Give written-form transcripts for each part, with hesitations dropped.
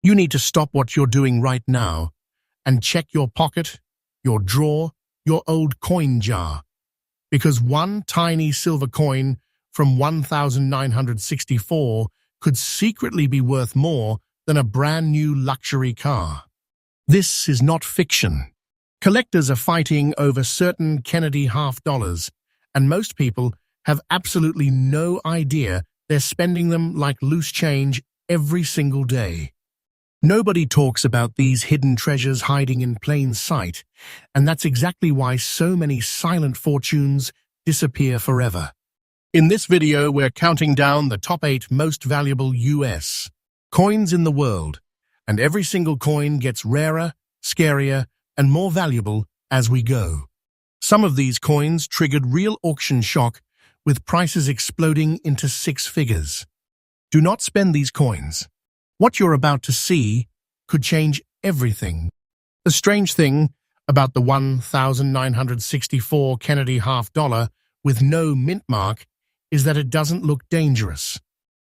You need to stop what you're doing right now and check your pocket, your drawer, your old coin jar. Because one tiny silver coin from 1964 could secretly be worth more than a brand new luxury car. This is not fiction. Collectors are fighting over certain Kennedy half dollars, and most people have absolutely no idea they're spending them like loose change every single day. Nobody talks about these hidden treasures hiding in plain sight, and that's exactly why so many silent fortunes disappear forever. In this video, we're counting down the top 8 most valuable U.S. coins in the world, and every single coin gets rarer, scarier, and more valuable as we go. Some of these coins triggered real auction shock, with prices exploding into 6 figures. Do not spend these coins. What you're about to see could change everything. The strange thing about the 1964 Kennedy half dollar with no mint mark is that it doesn't look dangerous.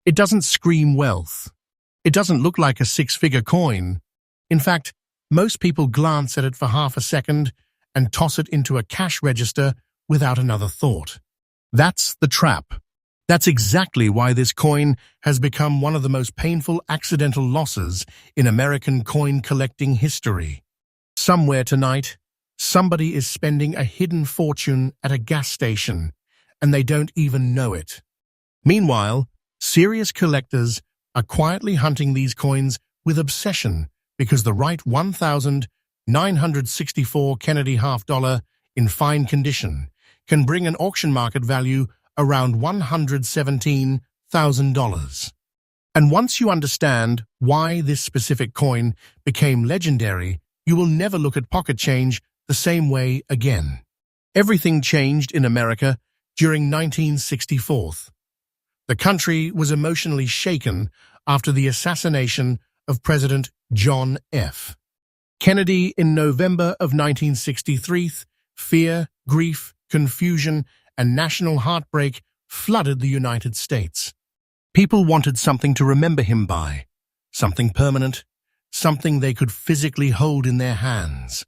It doesn't scream wealth. It doesn't look like a 6-figure coin. In fact, most people glance at it for half a second and toss it into a cash register without another thought. That's the trap. That's exactly why this coin has become one of the most painful accidental losses in American coin collecting history. Somewhere tonight, somebody is spending a hidden fortune at a gas station, and they don't even know it. Meanwhile, serious collectors are quietly hunting these coins with obsession because the right 1964 Kennedy half dollar in fine condition can bring an auction market value around $117,000. And once you understand why this specific coin became legendary, you will never look at pocket change the same way again. Everything changed in America during 1964. The country was emotionally shaken after the assassination of President John F. Kennedy in November of 1963. Fear, grief, confusion, and national heartbreak flooded the United States. People wanted something to remember him by, something permanent, something they could physically hold in their hands.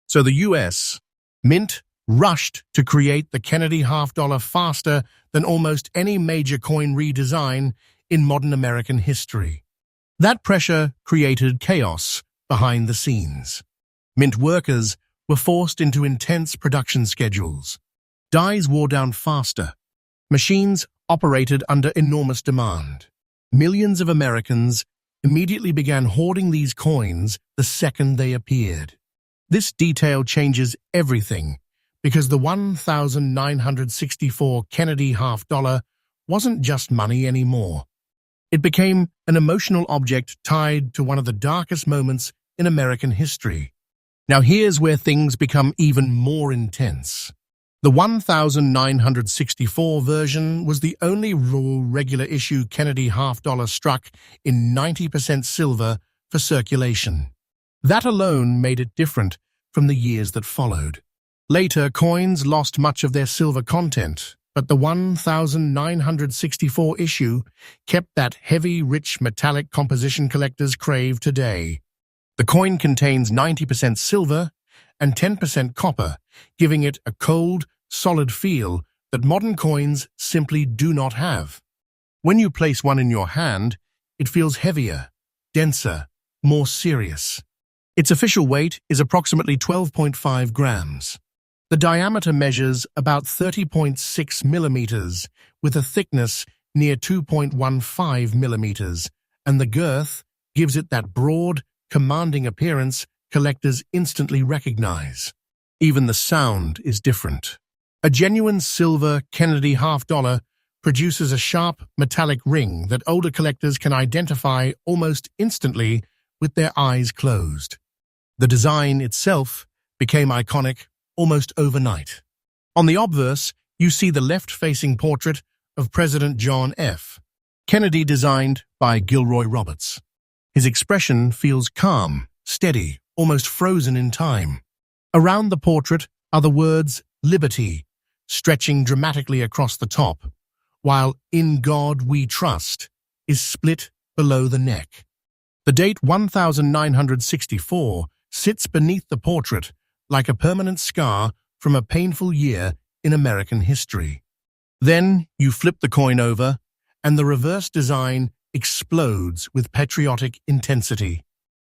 So the U.S. Mint rushed to create the Kennedy half dollar faster than almost any major coin redesign in modern American history. That pressure created chaos behind the scenes. Mint workers were forced into intense production schedules. Dies wore down faster. Machines operated under enormous demand. Millions of Americans immediately began hoarding these coins the second they appeared. This detail changes everything because the 1964 Kennedy half dollar wasn't just money anymore. It became an emotional object tied to one of the darkest moments in American history. Now here's where things become even more intense. The 1964 version was the only raw regular issue Kennedy half dollar struck in 90% silver for circulation. That alone made it different from the years that followed. Later, coins lost much of their silver content, but the 1964 issue kept that heavy, rich metallic composition collectors crave today. The coin contains 90% silver and 10% copper, giving it a cold, solid feel that modern coins simply do not have. When you place one in your hand, it feels heavier, denser, more serious. Its official weight is approximately 12.5 grams. The diameter measures about 30.6 millimeters, with a thickness near 2.15 millimeters, and the girth gives it that broad, commanding appearance collectors instantly recognize. Even the sound is different. A genuine silver Kennedy half dollar produces a sharp, metallic ring that older collectors can identify almost instantly with their eyes closed. The design itself became iconic almost overnight. On the obverse, you see the left-facing portrait of President John F. Kennedy, designed by Gilroy Roberts. His expression feels calm, steady, almost frozen in time. Around the portrait are the words "Liberty," stretching dramatically across the top, while "In God We Trust" is split below the neck. The date 1964 sits beneath the portrait like a permanent scar from a painful year in American history. Then you flip the coin over, and the reverse design explodes with patriotic intensity.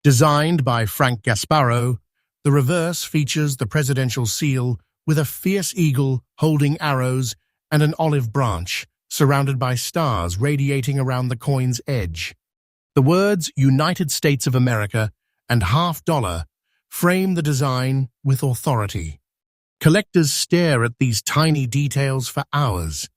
Designed by Frank Gasparo, the reverse features the presidential seal with a fierce eagle holding arrows and an olive branch surrounded by stars radiating around the coin's edge. The words United States of America and $50 frame the design with authority. Collectors stare at these tiny details for hours,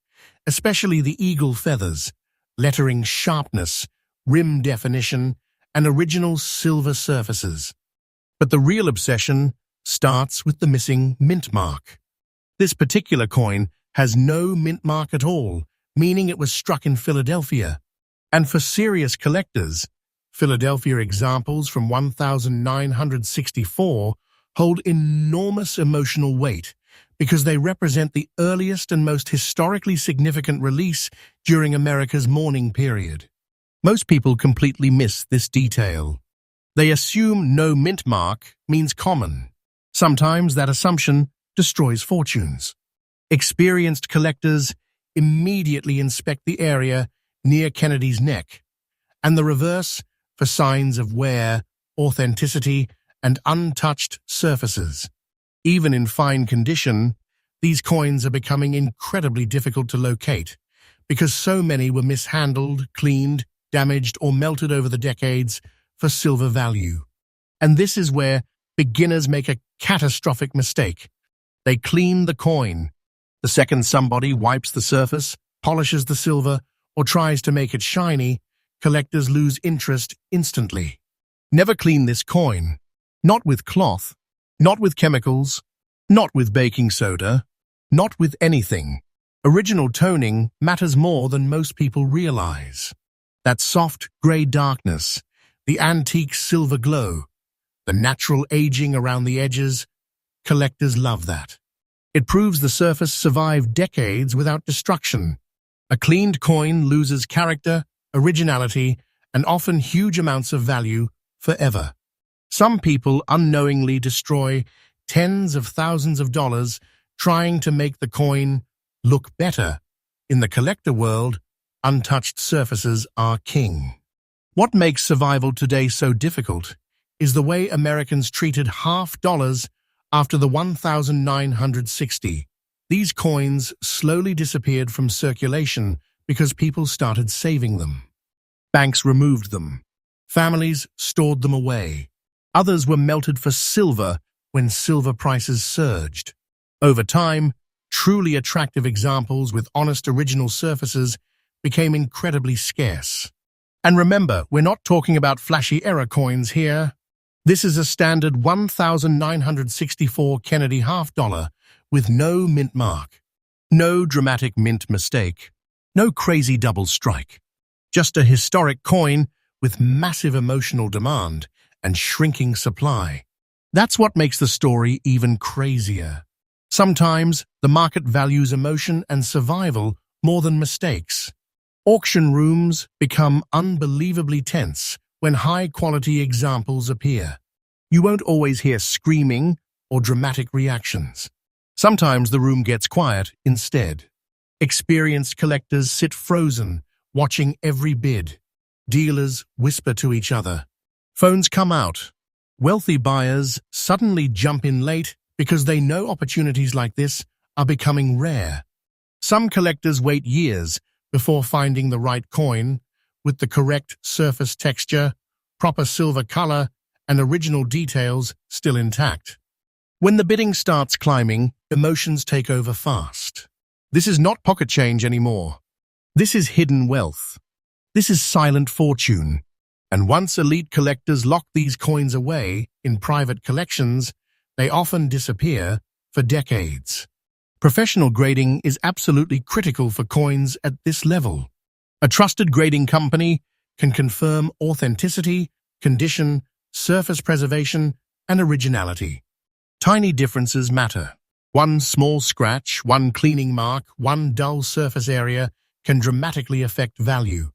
especially the eagle feathers, lettering sharpness, rim definition, and original silver surfaces. But the real obsession starts with the missing mint mark. This particular coin has no mint mark at all, meaning it was struck in Philadelphia. And for serious collectors, Philadelphia examples from 1964 hold enormous emotional weight because they represent the earliest and most historically significant release during America's mourning period. Most people completely miss this detail. They assume no mint mark means common. Sometimes that assumption destroys fortunes. Experienced collectors immediately inspect the area near Kennedy's neck, and the reverse for signs of wear, authenticity, and untouched surfaces. Even in fine condition, these coins are becoming incredibly difficult to locate because so many were mishandled, cleaned, damaged, or melted over the decades for silver value. And this is where beginners make a catastrophic mistake. They clean the coin. The second somebody wipes the surface, polishes the silver, or tries to make it shiny, collectors lose interest instantly. Never clean this coin. Not with cloth, not with chemicals, not with baking soda, not with anything. Original toning matters more than most people realize. That soft gray darkness, the antique silver glow, the natural aging around the edges, collectors love that. It proves the surface survived decades without destruction. A cleaned coin loses character, originality, and often huge amounts of value forever. Some people unknowingly destroy tens of thousands of dollars trying to make the coin look better. In the collector world, untouched surfaces are king. What makes survival today so difficult is the way Americans treated $50 after the 1960. These coins slowly disappeared from circulation because people started saving them. Banks removed them. Families stored them away. Others were melted for silver when silver prices surged. Over time, truly attractive examples with honest original surfaces became incredibly scarce. And remember, we're not talking about flashy error coins here. This is a standard 1964 Kennedy $50 with no mint mark, no dramatic mint mistake, no crazy double strike. Just a historic coin with massive emotional demand and shrinking supply. That's what makes the story even crazier. Sometimes the market values emotion and survival more than mistakes. Auction rooms become unbelievably tense when high-quality examples appear. You won't always hear screaming or dramatic reactions. Sometimes the room gets quiet instead. Experienced collectors sit frozen, watching every bid. Dealers whisper to each other. Phones come out. Wealthy buyers suddenly jump in late because they know opportunities like this are becoming rare. Some collectors wait years before finding the right coin with the correct surface texture, proper silver color, and original details still intact. When the bidding starts climbing, emotions take over fast. This is not pocket change anymore. This is hidden wealth. This is silent fortune. And once elite collectors lock these coins away in private collections, they often disappear for decades. Professional grading is absolutely critical for coins at this level. A trusted grading company can confirm authenticity, condition, surface preservation, and originality. Tiny differences matter. One small scratch, one cleaning mark, one dull surface area can dramatically affect value.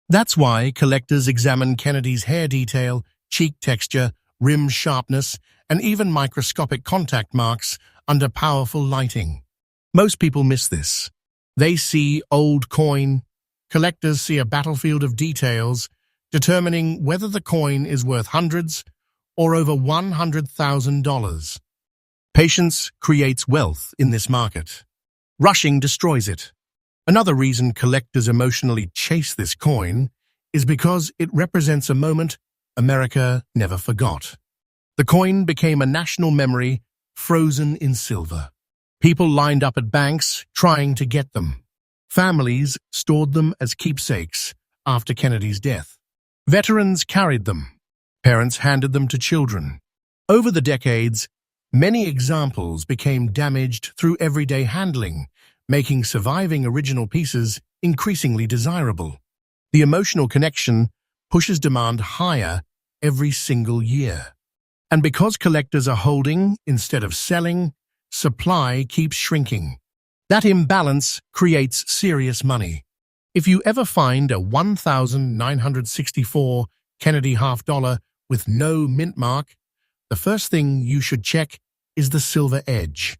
That's why collectors examine Kennedy's hair detail, cheek texture, rim sharpness, and even microscopic contact marks under powerful lighting. Most people miss this. They see old coin. Collectors see a battlefield of details, determining whether the coin is worth hundreds or over $100,000. Patience creates wealth in this market. Rushing destroys it. Another reason collectors emotionally chase this coin is because it represents a moment America never forgot. The coin became a national memory, frozen in silver. People lined up at banks trying to get them. Families stored them as keepsakes after Kennedy's death. Veterans carried them. Parents handed them to children. Over the decades, many examples became damaged through everyday handling, making surviving original pieces increasingly desirable. The emotional connection pushes demand higher every single year. And because collectors are holding instead of selling, supply keeps shrinking. That imbalance creates serious money. If you ever find a 1964 Kennedy half-dollar with no mint mark, the first thing you should check is the silver edge.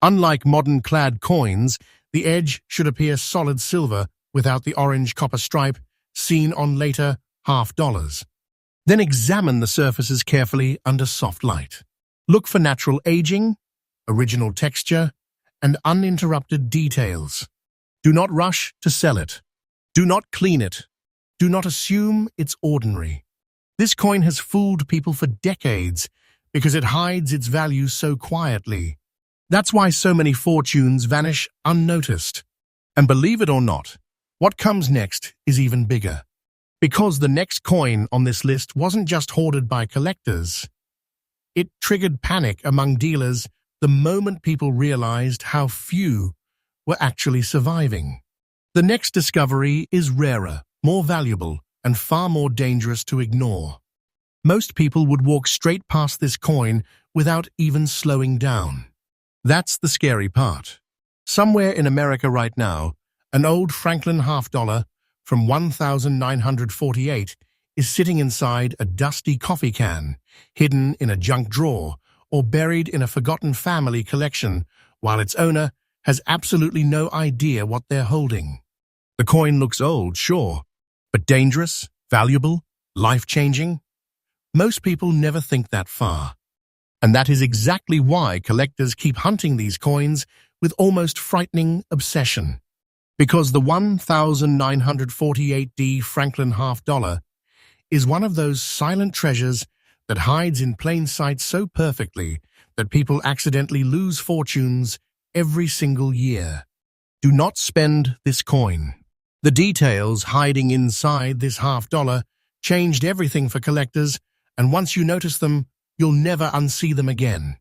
Unlike modern clad coins, the edge should appear solid silver without the orange copper stripe seen on later half-dollars. Then examine the surfaces carefully under soft light. Look for natural aging, original texture, and uninterrupted details. Do not rush to sell it. Do not clean it. Do not assume it's ordinary. This coin has fooled people for decades because it hides its value so quietly. That's why so many fortunes vanish unnoticed. And believe it or not, what comes next is even bigger. Because the next coin on this list wasn't just hoarded by collectors. It triggered panic among dealers the moment people realized how few were actually surviving. The next discovery is rarer, more valuable, and far more dangerous to ignore. Most people would walk straight past this coin without even slowing down. That's the scary part. Somewhere in America right now, an old Franklin half-dollar from 1948 is sitting inside a dusty coffee can, hidden in a junk drawer, or buried in a forgotten family collection, while its owner has absolutely no idea what they're holding. The coin looks old, sure, but dangerous, valuable, life-changing? Most people never think that far. And that is exactly why collectors keep hunting these coins with almost frightening obsession. Because the 1948D Franklin half-dollar is one of those silent treasures that hides in plain sight so perfectly that people accidentally lose fortunes every single year. Do not spend this coin. The details hiding inside this half-dollar changed everything for collectors, and once you notice them, you'll never unsee them again.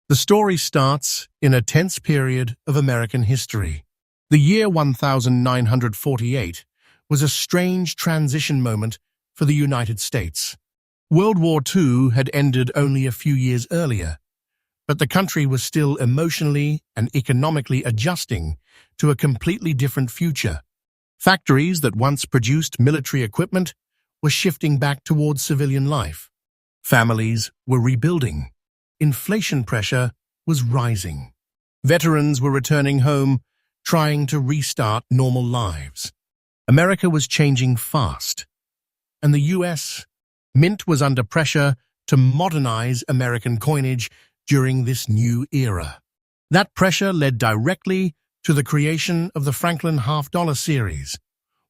The story starts in a tense period of American history. The year 1948 was a strange transition moment for the United States. World War II had ended only a few years earlier, but the country was still emotionally and economically adjusting to a completely different future. Factories that once produced military equipment were shifting back towards civilian life. Families were rebuilding. Inflation pressure was rising. Veterans were returning home, trying to restart normal lives. America was changing fast, and the U.S. Mint was under pressure to modernize American coinage during this new era. That pressure led directly to the creation of the Franklin half-dollar series,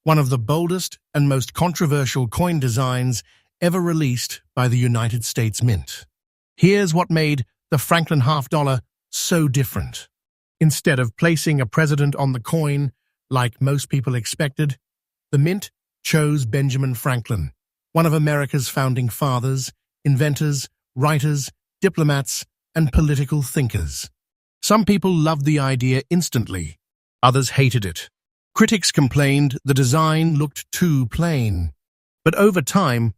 one of the boldest and most controversial coin designs ever released by the United States Mint. Here's what made the Franklin half-dollar so different. Instead of placing a president on the coin, like most people expected, the Mint chose Benjamin Franklin, one of America's founding fathers, inventors, writers, diplomats, and political thinkers. Some people loved the idea instantly. Others hated it. Critics complained the design looked too plain. But over time,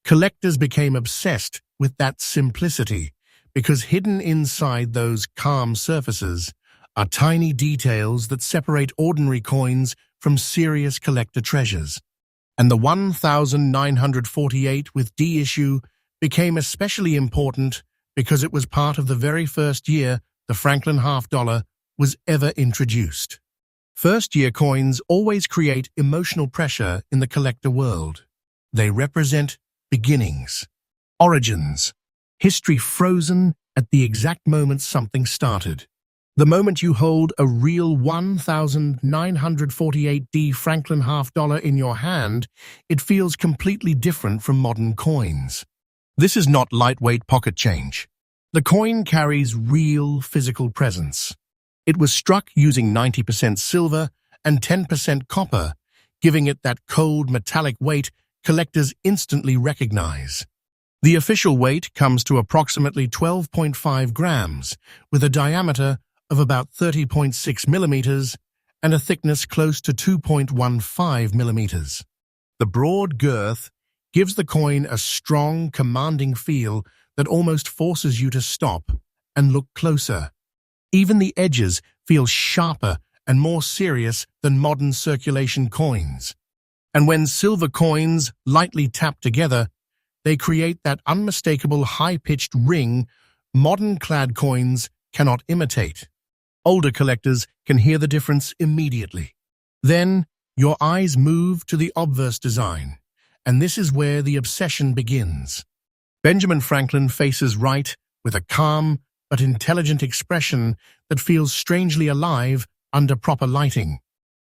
collectors became obsessed with that simplicity because hidden inside those calm surfaces are tiny details that separate ordinary coins from serious collector treasures. And the 1948 with D issue became especially important because it was part of the very first year the Franklin half dollar was ever introduced. First-year coins always create emotional pressure in the collector world. They represent beginnings, origins, history frozen at the exact moment something started. The moment you hold a real 1948D Franklin half dollar in your hand, it feels completely different from modern coins. This is not lightweight pocket change. The coin carries real physical presence. It was struck using 90% silver and 10% copper, giving it that cold metallic weight collectors instantly recognize. The official weight comes to approximately 12.5 grams, with a diameter of about 30.6 millimeters and a thickness close to 2.15 millimeters. The broad girth gives the coin a strong, commanding feel that almost forces you to stop and look closer. Even the edges feel sharper and more serious than modern circulation coins. And when silver coins lightly tap together, they create that unmistakable high-pitched ring modern clad coins cannot imitate. Older collectors can hear the difference immediately. Then, your eyes move to the obverse design, and this is where the obsession begins. Benjamin Franklin faces right with a calm but intelligent expression that feels strangely alive under proper lighting.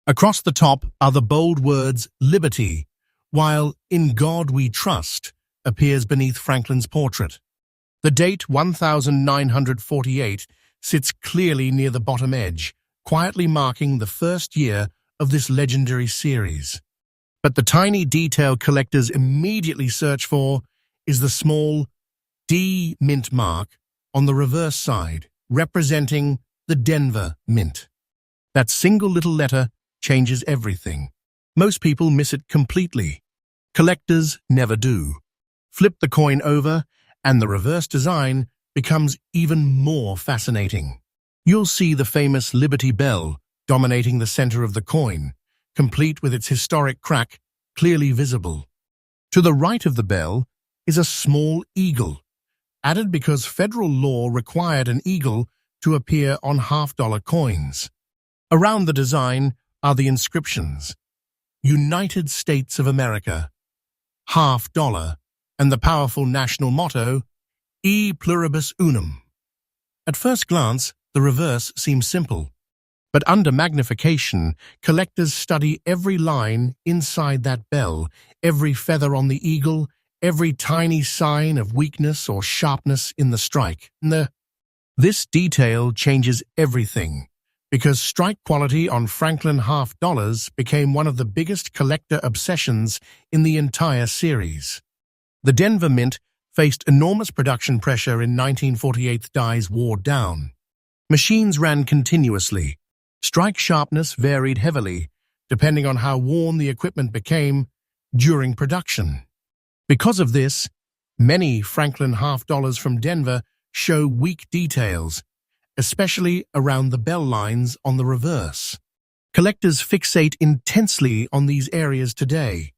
Across the top are the bold words "Liberty," while "In God We Trust" appears beneath Franklin's portrait. The date 1948 sits clearly near the bottom edge, quietly marking the first year of this legendary series. But the tiny detail collectors immediately search for is the small D mint mark on the reverse side, representing the Denver Mint. That single little letter changes everything. Most people miss it completely. Collectors never do. Flip the coin over, and the reverse design becomes even more fascinating. You'll see the famous Liberty Bell dominating the center of the coin, complete with its historic crack clearly visible. To the right of the bell is a small eagle, added because federal law required an eagle to appear on half-dollar coins. Around the design are the inscriptions: United States of America, half dollar, and the powerful national motto, E pluribus unum. At first glance, the reverse seems simple, but under magnification, collectors study every line inside that bell, every feather on the eagle, every tiny sign of weakness or sharpness in the strike. This detail changes everything, because strike quality on Franklin half dollars became one of the biggest collector obsessions in the entire series. The Denver Mint faced enormous production pressure in 1948's dies wore down. Machines ran continuously. Strike sharpness varied heavily, depending on how worn the equipment became during production. Because of this, many Franklin half dollars from Denver show weak details, especially around the bell lines on the reverse. Collectors fixate intensely on these areas today.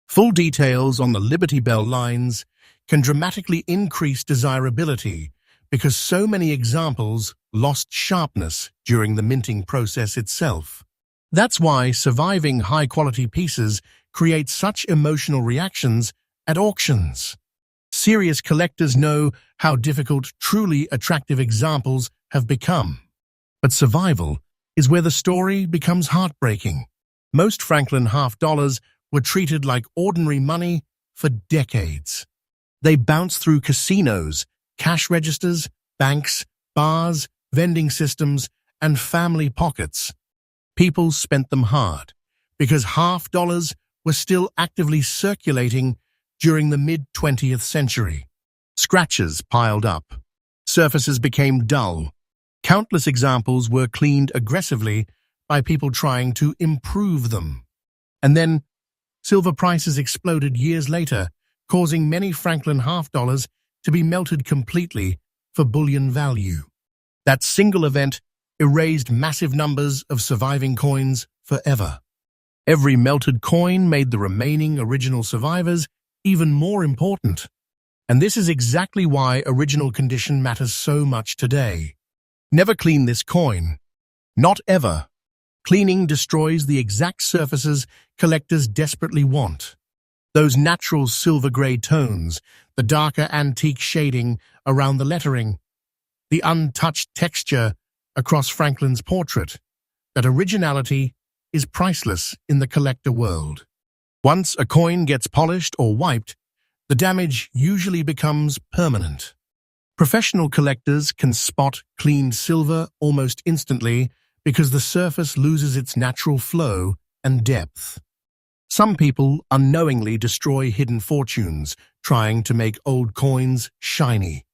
Full details on the Liberty Bell lines can dramatically increase desirability because so many examples lost sharpness during the minting process itself. That's why surviving high-quality pieces create such emotional reactions at auctions. Serious collectors know how difficult truly attractive examples have become. But survival is where the story becomes heartbreaking. Most Franklin half dollars were treated like ordinary money for decades. They bounced through casinos, cash registers, banks, bars, vending systems, and family pockets. People spent them hard because half dollars were still actively circulating during the mid-20th century. Scratches piled up. Surfaces became dull. Countless examples were cleaned aggressively by people trying to improve them. And then, silver prices exploded years later, causing many Franklin half dollars to be melted completely for bullion value. That single event erased massive numbers of surviving coins forever. Every melted coin made the remaining original survivors even more important. And this is exactly why original condition matters so much today. Never clean this coin. Not ever. Cleaning destroys the exact surfaces collectors desperately want. Those natural silver-gray tones, the darker antique shading around the lettering, the untouched texture across Franklin's portrait. That originality is priceless in the collector world. Once a coin gets polished or wiped, the damage usually becomes permanent. Professional collectors can spot cleaned silver almost instantly because the surface loses its natural flow and depth. Some people unknowingly destroy hidden fortunes, trying to make old coins shiny.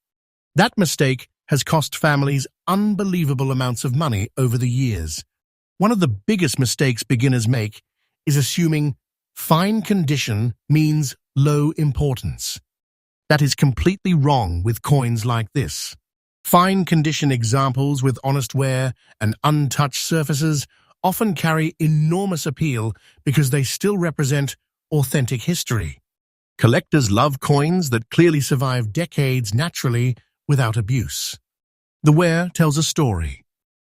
That mistake has cost families unbelievable amounts of money over the years. One of the biggest mistakes beginners make is assuming fine condition means low importance. That is completely wrong with coins like this. Fine condition examples with honest wear and untouched surfaces often carry enormous appeal because they still represent authentic history. Collectors love coins that clearly survive decades naturally without abuse. The wear tells a story.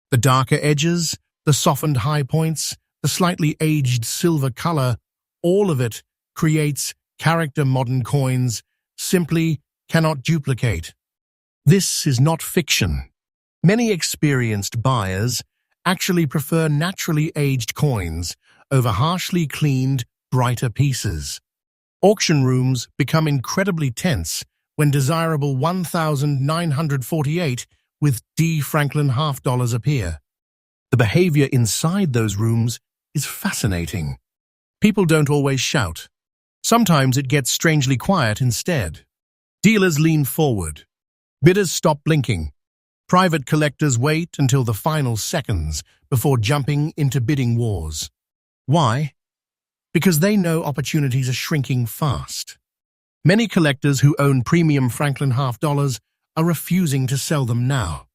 The darker edges, the softened high points, the slightly aged silver color, all of it creates character modern coins simply cannot duplicate. This is not fiction. Many experienced buyers actually prefer naturally aged coins over harshly cleaned, brighter pieces. Auction rooms become incredibly tense when desirable 1948 with D. Franklin half dollars appear. The behavior inside those rooms is fascinating. People don't always shout. Sometimes it gets strangely quiet instead. Dealers lean forward. Bidders stop blinking. Private collectors wait until the final seconds before jumping into bidding wars. Why? Because they know opportunities are shrinking fast. Many collectors who own premium Franklin half dollars are refusing to sell them now.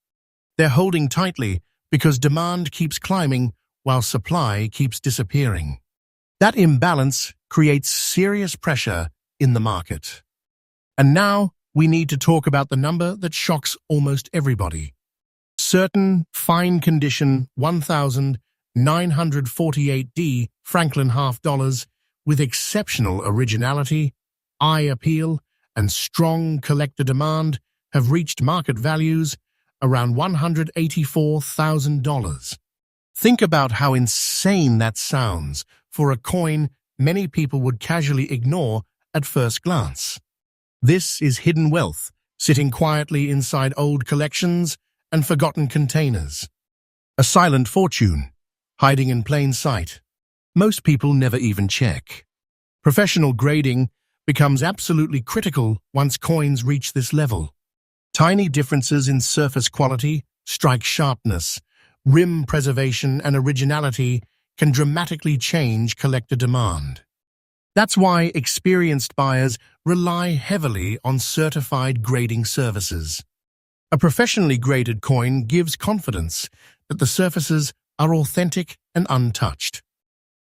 They're holding tightly because demand keeps climbing while supply keeps disappearing. That imbalance creates serious pressure in the market. And now we need to talk about the number that shocks almost everybody. Certain fine condition 1948D Franklin half dollars with exceptional originality, eye appeal, and strong collector demand have reached market values around $184,000. Think about how insane that sounds for a coin many people would casually ignore at first glance. This is hidden wealth, sitting quietly inside old collections and forgotten containers. A silent fortune, hiding in plain sight. Most people never even check. Professional grading becomes absolutely critical once coins reach this level. Tiny differences in surface quality, strike sharpness, rim preservation, and originality can dramatically change collector demand. That's why experienced buyers rely heavily on certified grading services. A professionally graded coin gives confidence that the surfaces are authentic and untouched.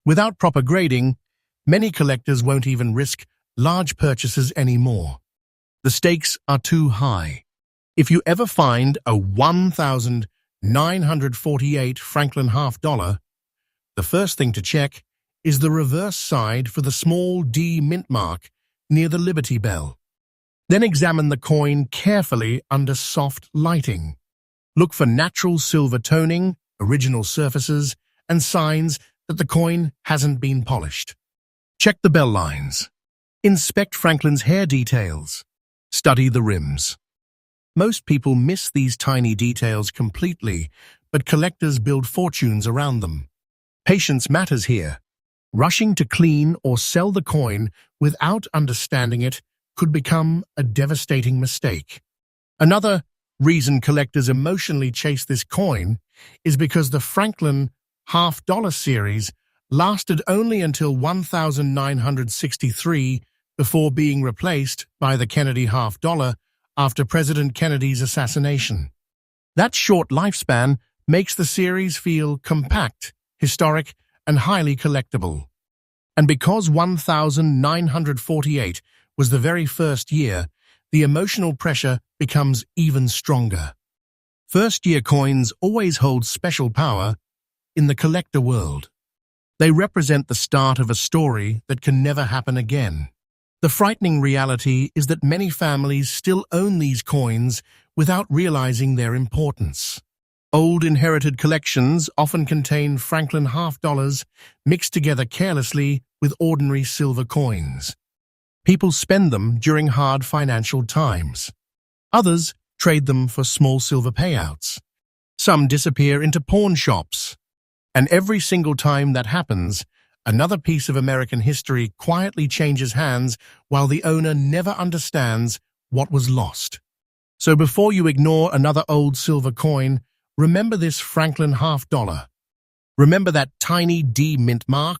Without proper grading, many collectors won't even risk large purchases anymore. The stakes are too high. If you ever find a 1948 Franklin half dollar, the first thing to check is the reverse side for the small D mint mark near the Liberty Bell. Then examine the coin carefully under soft lighting. Look for natural silver toning, original surfaces, and signs that the coin hasn't been polished. Check the bell lines. Inspect Franklin's hair details. Study the rims. Most people miss these tiny details completely, but collectors build fortunes around them. Patience matters here. Rushing to clean or sell the coin without understanding it could become a devastating mistake. Another reason collectors emotionally chase this coin is because the Franklin half dollar series lasted only until 1963 before being replaced by the Kennedy half dollar after President Kennedy's assassination. That short lifespan makes the series feel compact, historic, and highly collectible. And because 1948 was the very first year, the emotional pressure becomes even stronger. First-year coins always hold special power in the collector world. They represent the start of a story that can never happen again. The frightening reality is that many families still own these coins without realizing their importance. Old inherited collections often contain Franklin half dollars mixed together carelessly with ordinary silver coins. People spend them during hard financial times. Others trade them for small silver payouts. Some disappear into pawn shops. And every single time that happens, another piece of American history quietly changes hands while the owner never understands what was lost. So before you ignore another old silver coin, remember this Franklin half dollar. Remember that tiny D mint mark.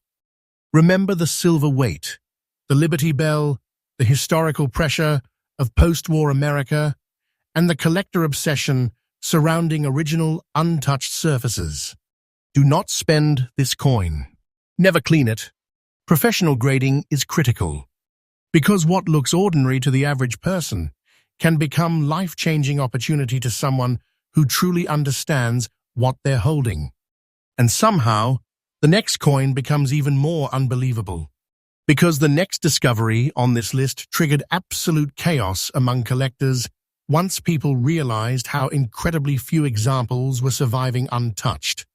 Remember the silver weight, the Liberty Bell, the historical pressure of post-war America, and the collector obsession surrounding original untouched surfaces. Do not spend this coin. Never clean it. Professional grading is critical, because what looks ordinary to the average person can become life-changing opportunity to someone who truly understands what they're holding. And somehow, the next coin becomes even more unbelievable, because the next discovery on this list triggered absolute chaos among collectors once people realized how incredibly few examples were surviving untouched.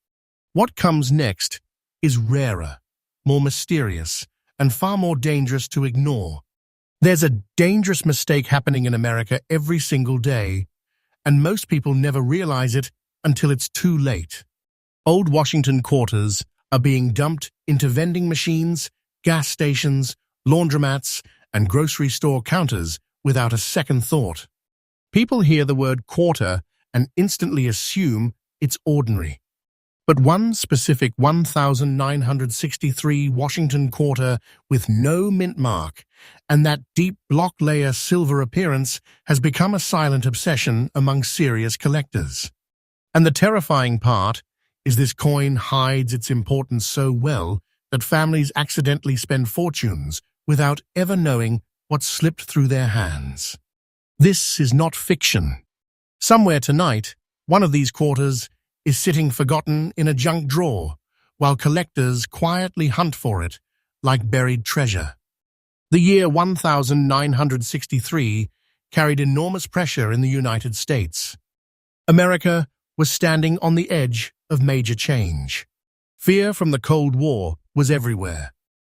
What comes next is rarer, more mysterious, and far more dangerous to ignore. There's a dangerous mistake happening in America every single day, and most people never realize it until it's too late. Old Washington quarters are being dumped into vending machines, gas stations, laundromats, and grocery store counters without a second thought. People hear the word quarter and instantly assume it's ordinary. But one specific 1963 Washington quarter with no mint mark and that deep block layer silver appearance has become a silent obsession among serious collectors. And the terrifying part is this coin hides its importance so well that families accidentally spend fortunes without ever knowing what slipped through their hands. This is not fiction. Somewhere tonight, one of these quarters is sitting forgotten in a junk drawer, while collectors quietly hunt for it like buried treasure. The year 1963 carried enormous pressure in the United States. America was standing on the edge of major change. Fear from the Cold War was everywhere.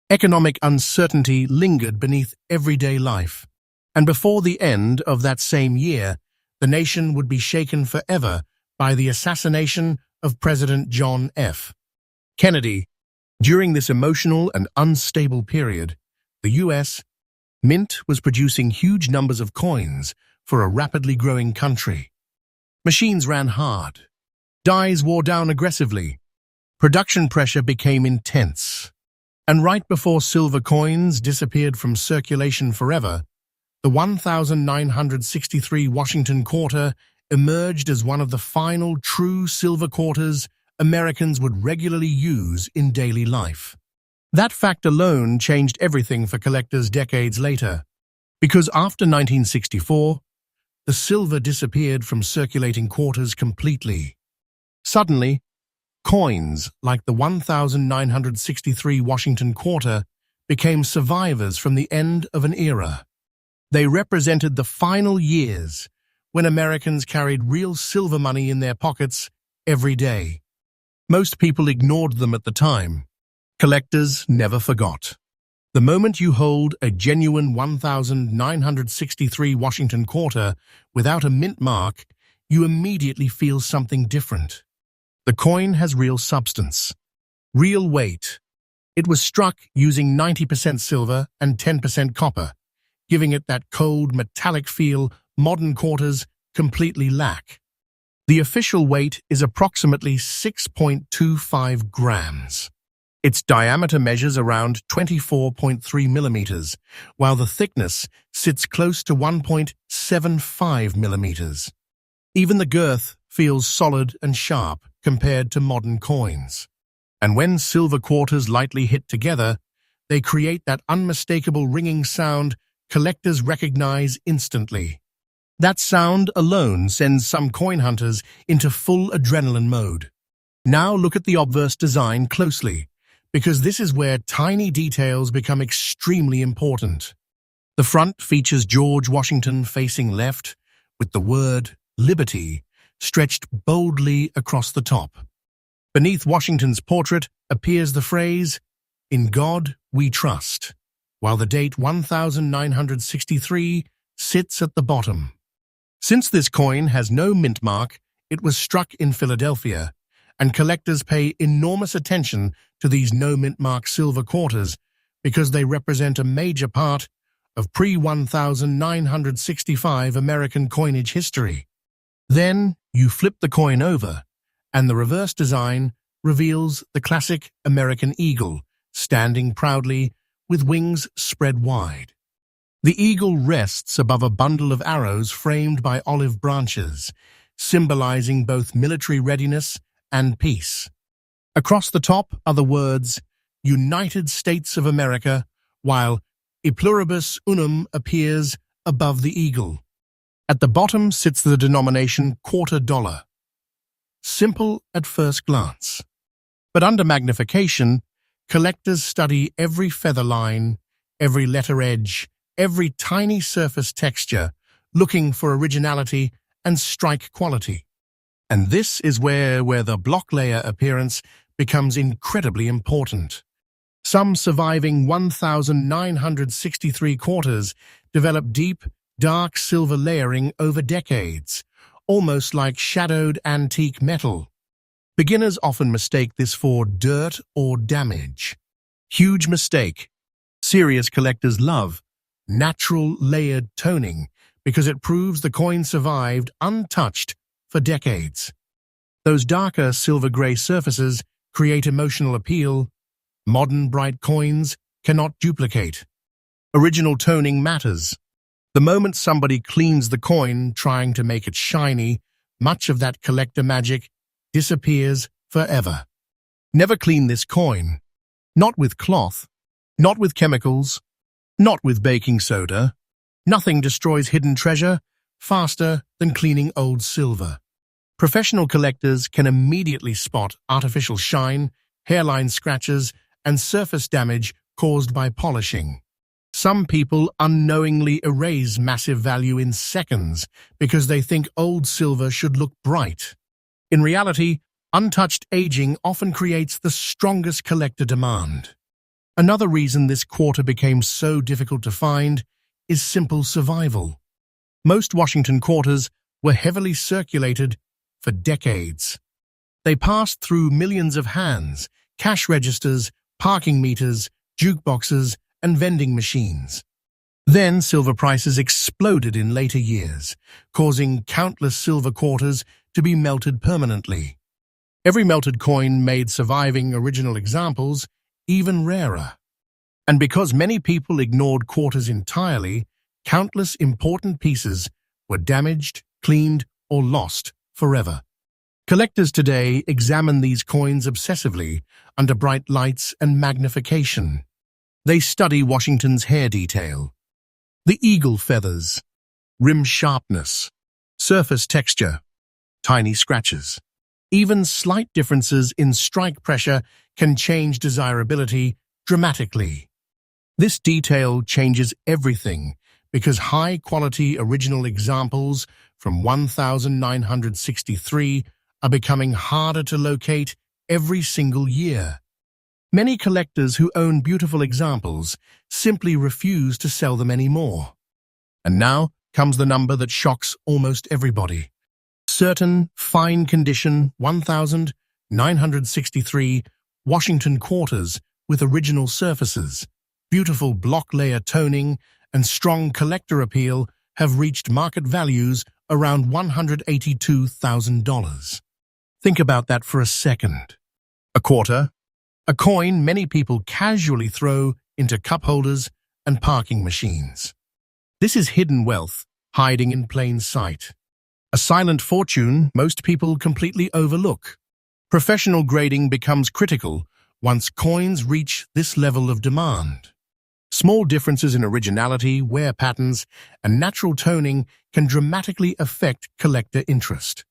Economic uncertainty lingered beneath everyday life. And before the end of that same year, the nation would be shaken forever by the assassination of President John F. Kennedy. During this emotional and unstable period, the U.S. Mint was producing huge numbers of coins for a rapidly growing country. Machines ran hard. Dies wore down aggressively. Production pressure became intense. And right before silver coins disappeared from circulation forever, the 1963 Washington quarter emerged as one of the final true silver quarters Americans would regularly use in daily life. That fact alone changed everything for collectors decades later, because after 1964, the silver disappeared from circulating quarters completely. Suddenly, coins like the 1963 Washington quarter became survivors from the end of an era. They represented the final years when Americans carried real silver money in their pockets every day. Most people ignored them at the time. Collectors never forgot. The moment you hold a genuine 1963 Washington quarter without a mint mark, you immediately feel something different. The coin has real substance, real weight. It was struck using 90% silver and 10% copper, giving it that cold, metallic feel modern quarters completely lack. The official weight is approximately 6.25 grams. Its diameter measures around 24.3 millimeters, while the thickness sits close to 1.75 millimeters. Even the girth feels solid and sharp compared to modern coins. And when silver quarters lightly hit together, They create that unmistakable ringing sound collectors recognize instantly. That sound alone sends some coin hunters into full adrenaline mode. Now look at the obverse design closely, because this is where tiny details become extremely important. The front features George Washington facing left, with the word Liberty stretched boldly across the top. Beneath Washington's portrait appears the phrase, "In God we trust," while the date 1963 sits at the bottom. Since this coin has no mint mark, it was struck in Philadelphia, and collectors pay enormous attention to these no-mint mark silver quarters because they represent a major part of pre-1965 American coinage history. Then you flip the coin over, and the reverse design reveals the classic American eagle, standing proudly with wings spread wide. The eagle rests above a bundle of arrows framed by olive branches, symbolizing both military readiness and peace. Across the top are the words United States of America, while E pluribus unum appears above the eagle. At the bottom sits the denomination $quarter. Simple at first glance. But under magnification, collectors study every feather line, every letter edge, every tiny surface texture, looking for originality and strike quality. And this is where the block layer appearance becomes incredibly important. Some surviving 1963 quarters develop deep, dark silver layering over decades, almost like shadowed antique metal. Beginners often mistake this for dirt or damage. Huge mistake. Serious collectors love natural layered toning because it proves the coin survived untouched for decades. Those darker silver-gray surfaces create emotional appeal modern bright coins cannot duplicate. Original toning matters. The moment somebody cleans the coin trying to make it shiny, much of that collector magic disappears forever. Never clean this coin. Not with cloth, not with chemicals, not with baking soda. Nothing destroys hidden treasure faster than cleaning old silver. Professional collectors can immediately spot artificial shine, hairline scratches, and surface damage caused by polishing. Some people unknowingly erase massive value in seconds because they think old silver should look bright. In reality, untouched aging often creates the strongest collector demand. Another reason this quarter became so difficult to find is simple survival. Most Washington quarters were heavily circulated for decades. They passed through millions of hands, cash registers, parking meters, jukeboxes, and vending machines. Then silver prices exploded in later years, causing countless silver quarters to be melted permanently. Every melted coin made surviving original examples even rarer. And because many people ignored quarters entirely, countless important pieces were damaged, cleaned, or lost forever. Collectors today examine these coins obsessively under bright lights and magnification. They study Washington's hair detail, the eagle feathers, rim sharpness, surface texture, tiny scratches. Even slight differences in strike pressure can change desirability dramatically. This detail changes everything because high-quality original examples from 1963 are becoming harder to locate every single year. Many collectors who own beautiful examples simply refuse to sell them anymore. And now comes the number that shocks almost everybody. Certain fine-condition 1963 Washington quarters with original surfaces, beautiful block layer toning, and strong collector appeal have reached market values around $182,000. Think about that for a second. A quarter, a coin many people casually throw into cup holders and parking machines. This is hidden wealth hiding in plain sight. A silent fortune most people completely overlook. Professional grading becomes critical once coins reach this level of demand. Small differences in originality, wear patterns, and natural toning can dramatically affect collector interest.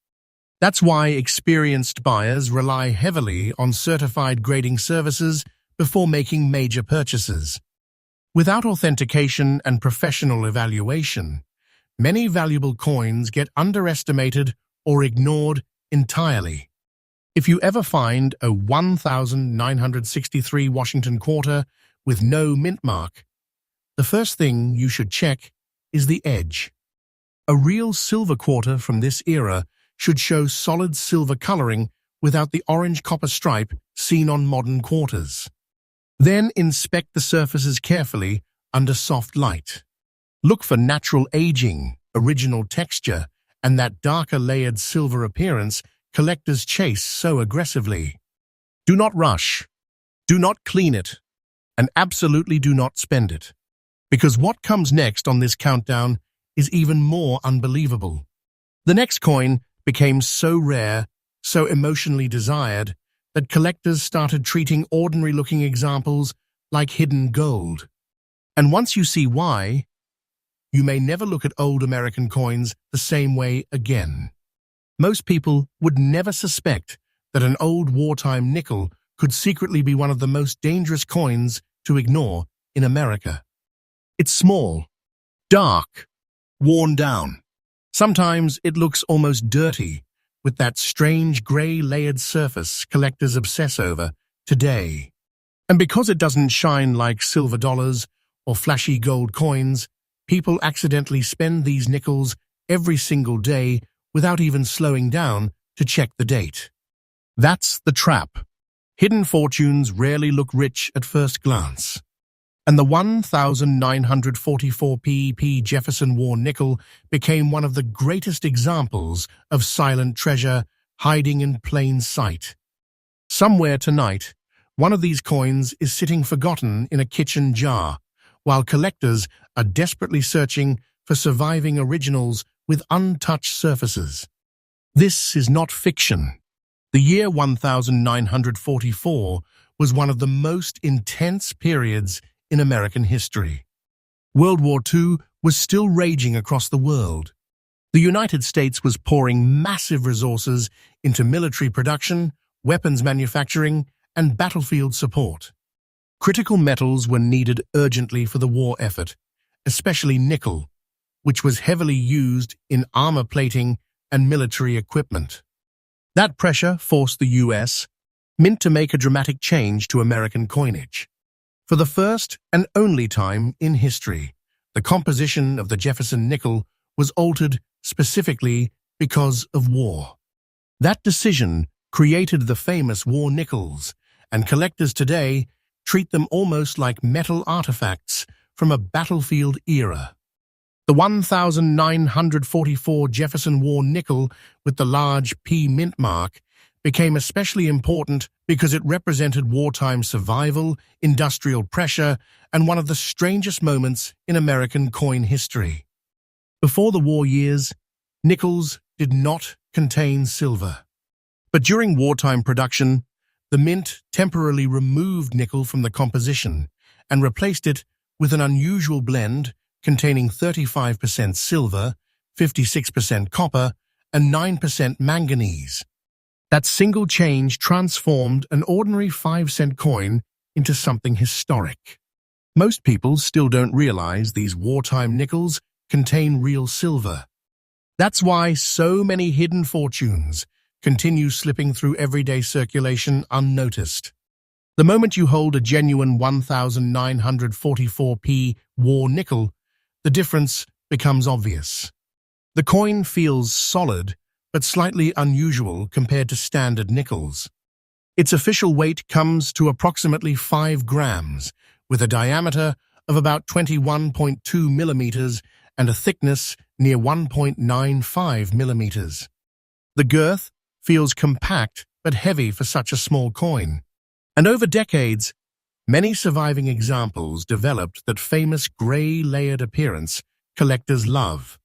That's why experienced buyers rely heavily on certified grading services before making major purchases. Without authentication and professional evaluation, many valuable coins get underestimated or ignored entirely. If you ever find a 1963 Washington quarter with no mint mark, the first thing you should check is the edge. A real silver quarter from this era should show solid silver coloring without the orange copper stripe seen on modern quarters. Then inspect the surfaces carefully under soft light. Look for natural aging, original texture, and that darker layered silver appearance collectors chase so aggressively. Do not rush. Do not clean it. And absolutely do not spend it. Because what comes next on this countdown is even more unbelievable. The next coin became so rare, so emotionally desired, that collectors started treating ordinary-looking examples like hidden gold. And once you see why, you may never look at old American coins the same way again. Most people would never suspect that an old wartime nickel could secretly be one of the most dangerous coins to ignore in America. It's small, dark, worn down. Sometimes it looks almost dirty, with that strange gray-layered surface collectors obsess over today. And because it doesn't shine like silver dollars or flashy gold coins, people accidentally spend these nickels every single day without even slowing down to check the date. That's the trap. Hidden fortunes rarely look rich at first glance. And the 1944 PEP Jefferson War nickel became one of the greatest examples of silent treasure hiding in plain sight. Somewhere tonight, one of these coins is sitting forgotten in a kitchen jar, while collectors are desperately searching for surviving originals with untouched surfaces. This is not fiction. The year 1944 was one of the most intense periods in American history. World War II was still raging across the world. The United States was pouring massive resources into military production, weapons manufacturing, and battlefield support. Critical metals were needed urgently for the war effort, especially nickel, which was heavily used in armor plating and military equipment. That pressure forced the U.S. Mint to make a dramatic change to American coinage. For the first and only time in history, the composition of the Jefferson nickel was altered specifically because of war. That decision created the famous war nickels, and collectors today treat them almost like metal artifacts from a battlefield era. The 1944 Jefferson War nickel with the large P mint mark became especially important because it represented wartime survival, industrial pressure, and one of the strangest moments in American coin history. Before the war years, nickels did not contain silver. But during wartime production, the mint temporarily removed nickel from the composition and replaced it with an unusual blend containing 35% silver, 56% copper, and 9% manganese. That single change transformed an ordinary 5-cent coin into something historic. Most people still don't realize these wartime nickels contain real silver. That's why so many hidden fortunes continue slipping through everyday circulation unnoticed. The moment you hold a genuine 1944p war nickel, the difference becomes obvious. The coin feels solid, but slightly unusual compared to standard nickels. Its official weight comes to approximately 5 grams, with a diameter of about 21.2 millimeters and a thickness near 1.95 millimeters. The girth feels compact but heavy for such a small coin. And over decades, many surviving examples developed that famous gray-layered appearance collectors love.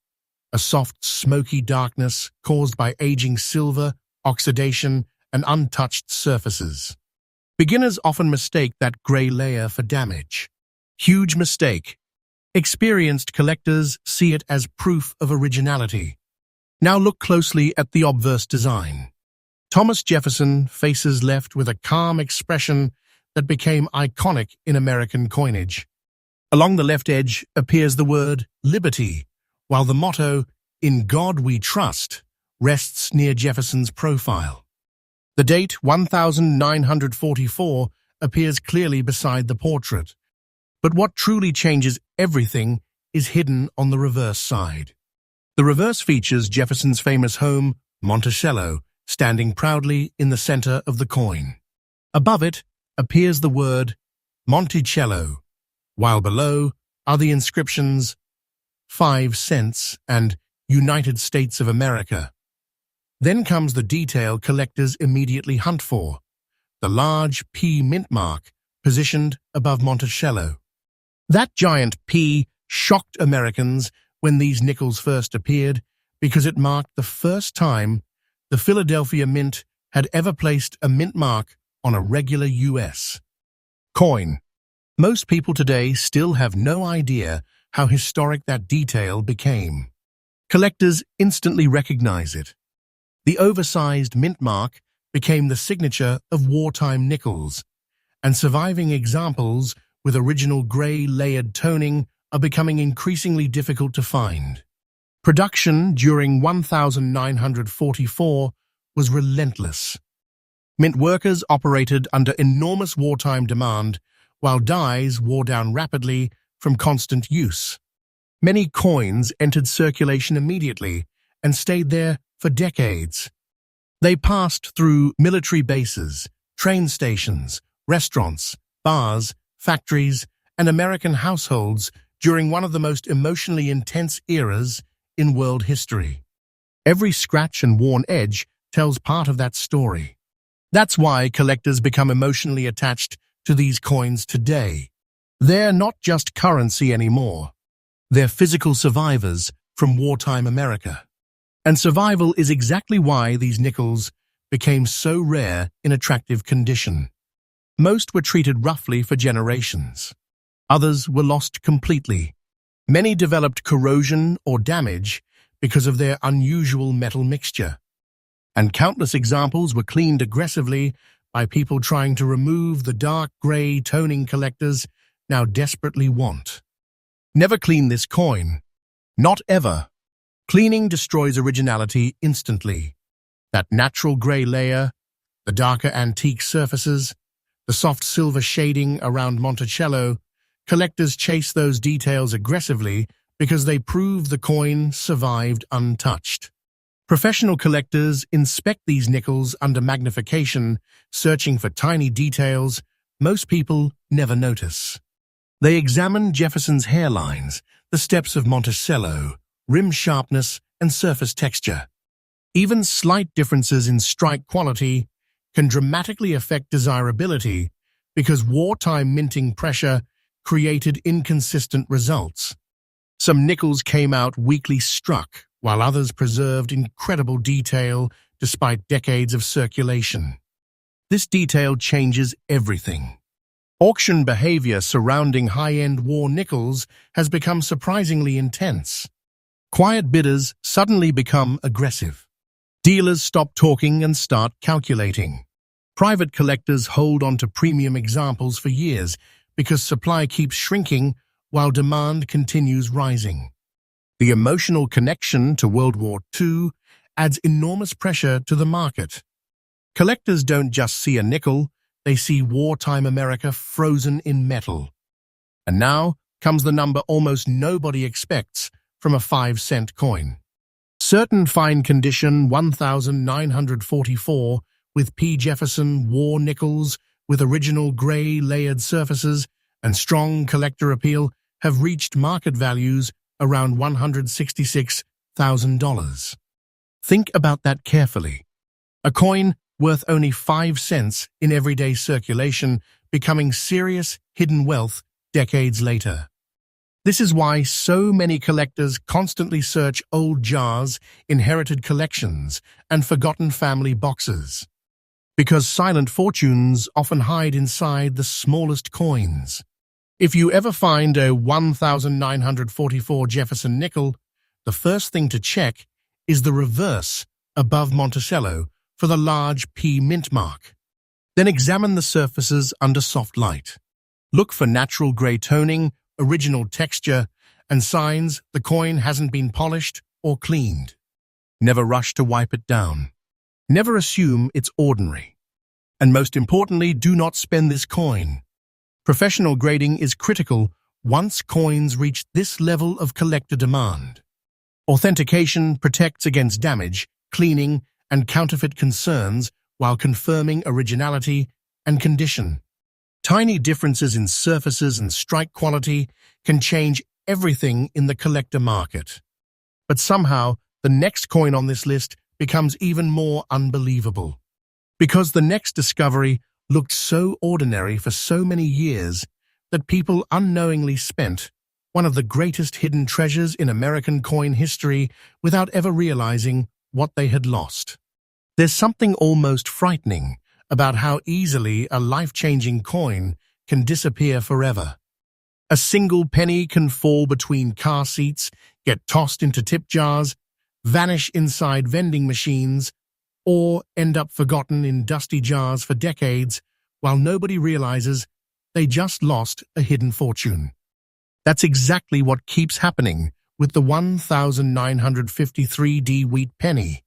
A soft, smoky darkness caused by aging silver, oxidation, and untouched surfaces. Beginners often mistake that gray layer for damage. Huge mistake. Experienced collectors see it as proof of originality. Now look closely at the obverse design. Thomas Jefferson faces left with a calm expression that became iconic in American coinage. Along the left edge appears the word liberty, while the motto, "In God We Trust," rests near Jefferson's profile. The date 1944 appears clearly beside the portrait, but what truly changes everything is hidden on the reverse side. The reverse features Jefferson's famous home, Monticello, standing proudly in the center of the coin. Above it appears the word Monticello, while below are the inscriptions 5 cents and United States of America. Then comes the detail collectors immediately hunt for, the large P mint mark positioned above Monticello. That giant P shocked Americans when these nickels first appeared because it marked the first time the Philadelphia Mint had ever placed a mint mark on a regular U.S. coin. Most people today still have no idea how historic that detail became. Collectors instantly recognize it. The oversized mint mark became the signature of wartime nickels, and surviving examples with original gray layered toning are becoming increasingly difficult to find. Production during 1944 was relentless. Mint workers operated under enormous wartime demand, while dies wore down rapidly from constant use. Many coins entered circulation immediately and stayed there for decades. They passed through military bases, train stations, restaurants, bars, factories, and American households during one of the most emotionally intense eras in world history. Every scratch and worn edge tells part of that story. That's why collectors become emotionally attached to these coins today. They're not just currency anymore. They're physical survivors from wartime America. And survival is exactly why these nickels became so rare in attractive condition. Most were treated roughly for generations. Others were lost completely. Many developed corrosion or damage because of their unusual metal mixture. And countless examples were cleaned aggressively by people trying to remove the dark gray toning collectors now desperately want. Never clean this coin. Not ever. Cleaning destroys originality instantly. That natural gray layer, the darker antique surfaces, the soft silver shading around Monticello, collectors chase those details aggressively because they prove the coin survived untouched. Professional collectors inspect these nickels under magnification, searching for tiny details most people never notice. They examine Jefferson's hairlines, the steps of Monticello, rim sharpness, and surface texture. Even slight differences in strike quality can dramatically affect desirability because wartime minting pressure created inconsistent results. Some nickels came out weakly struck, while others preserved incredible detail despite decades of circulation. This detail changes everything. Auction behavior surrounding high-end war nickels has become surprisingly intense. Quiet bidders suddenly become aggressive. Dealers stop talking and start calculating. Private collectors hold on to premium examples for years because supply keeps shrinking while demand continues rising. The emotional connection to World War II adds enormous pressure to the market. Collectors don't just see a nickel, they see wartime America frozen in metal. And now comes the number almost nobody expects from a 5-cent coin. Certain fine condition 1944 with P. Jefferson war nickels with original gray layered surfaces and strong collector appeal have reached market values around $166,000. Think about that carefully. A coin worth only 5 cents in everyday circulation becoming serious hidden wealth decades later. This is why so many collectors constantly search old jars, inherited collections, and forgotten family boxes. because silent fortunes often hide inside the smallest coins. If you ever find a 1944 Jefferson nickel, the first thing to check is the reverse above Monticello for the large P mint mark. Then examine the surfaces under soft light. Look for natural grey toning, original texture, and signs the coin hasn't been polished or cleaned. Never rush to wipe it down. Never assume it's ordinary. And most importantly, do not spend this coin. Professional grading is critical once coins reach this level of collector demand. Authentication protects against damage, cleaning, and counterfeit concerns while confirming originality and condition. Tiny differences in surfaces and strike quality can change everything in the collector market. But somehow, the next coin on this list becomes even more unbelievable. Because the next discovery looked so ordinary for so many years that people unknowingly spent one of the greatest hidden treasures in American coin history without ever realizing what they had lost. There's something almost frightening about how easily a life-changing coin can disappear forever. A single penny can fall between car seats, get tossed into tip jars, vanish inside vending machines, or end up forgotten in dusty jars for decades while nobody realizes they just lost a hidden fortune. That's exactly what keeps happening with the 1953D Wheat Penny.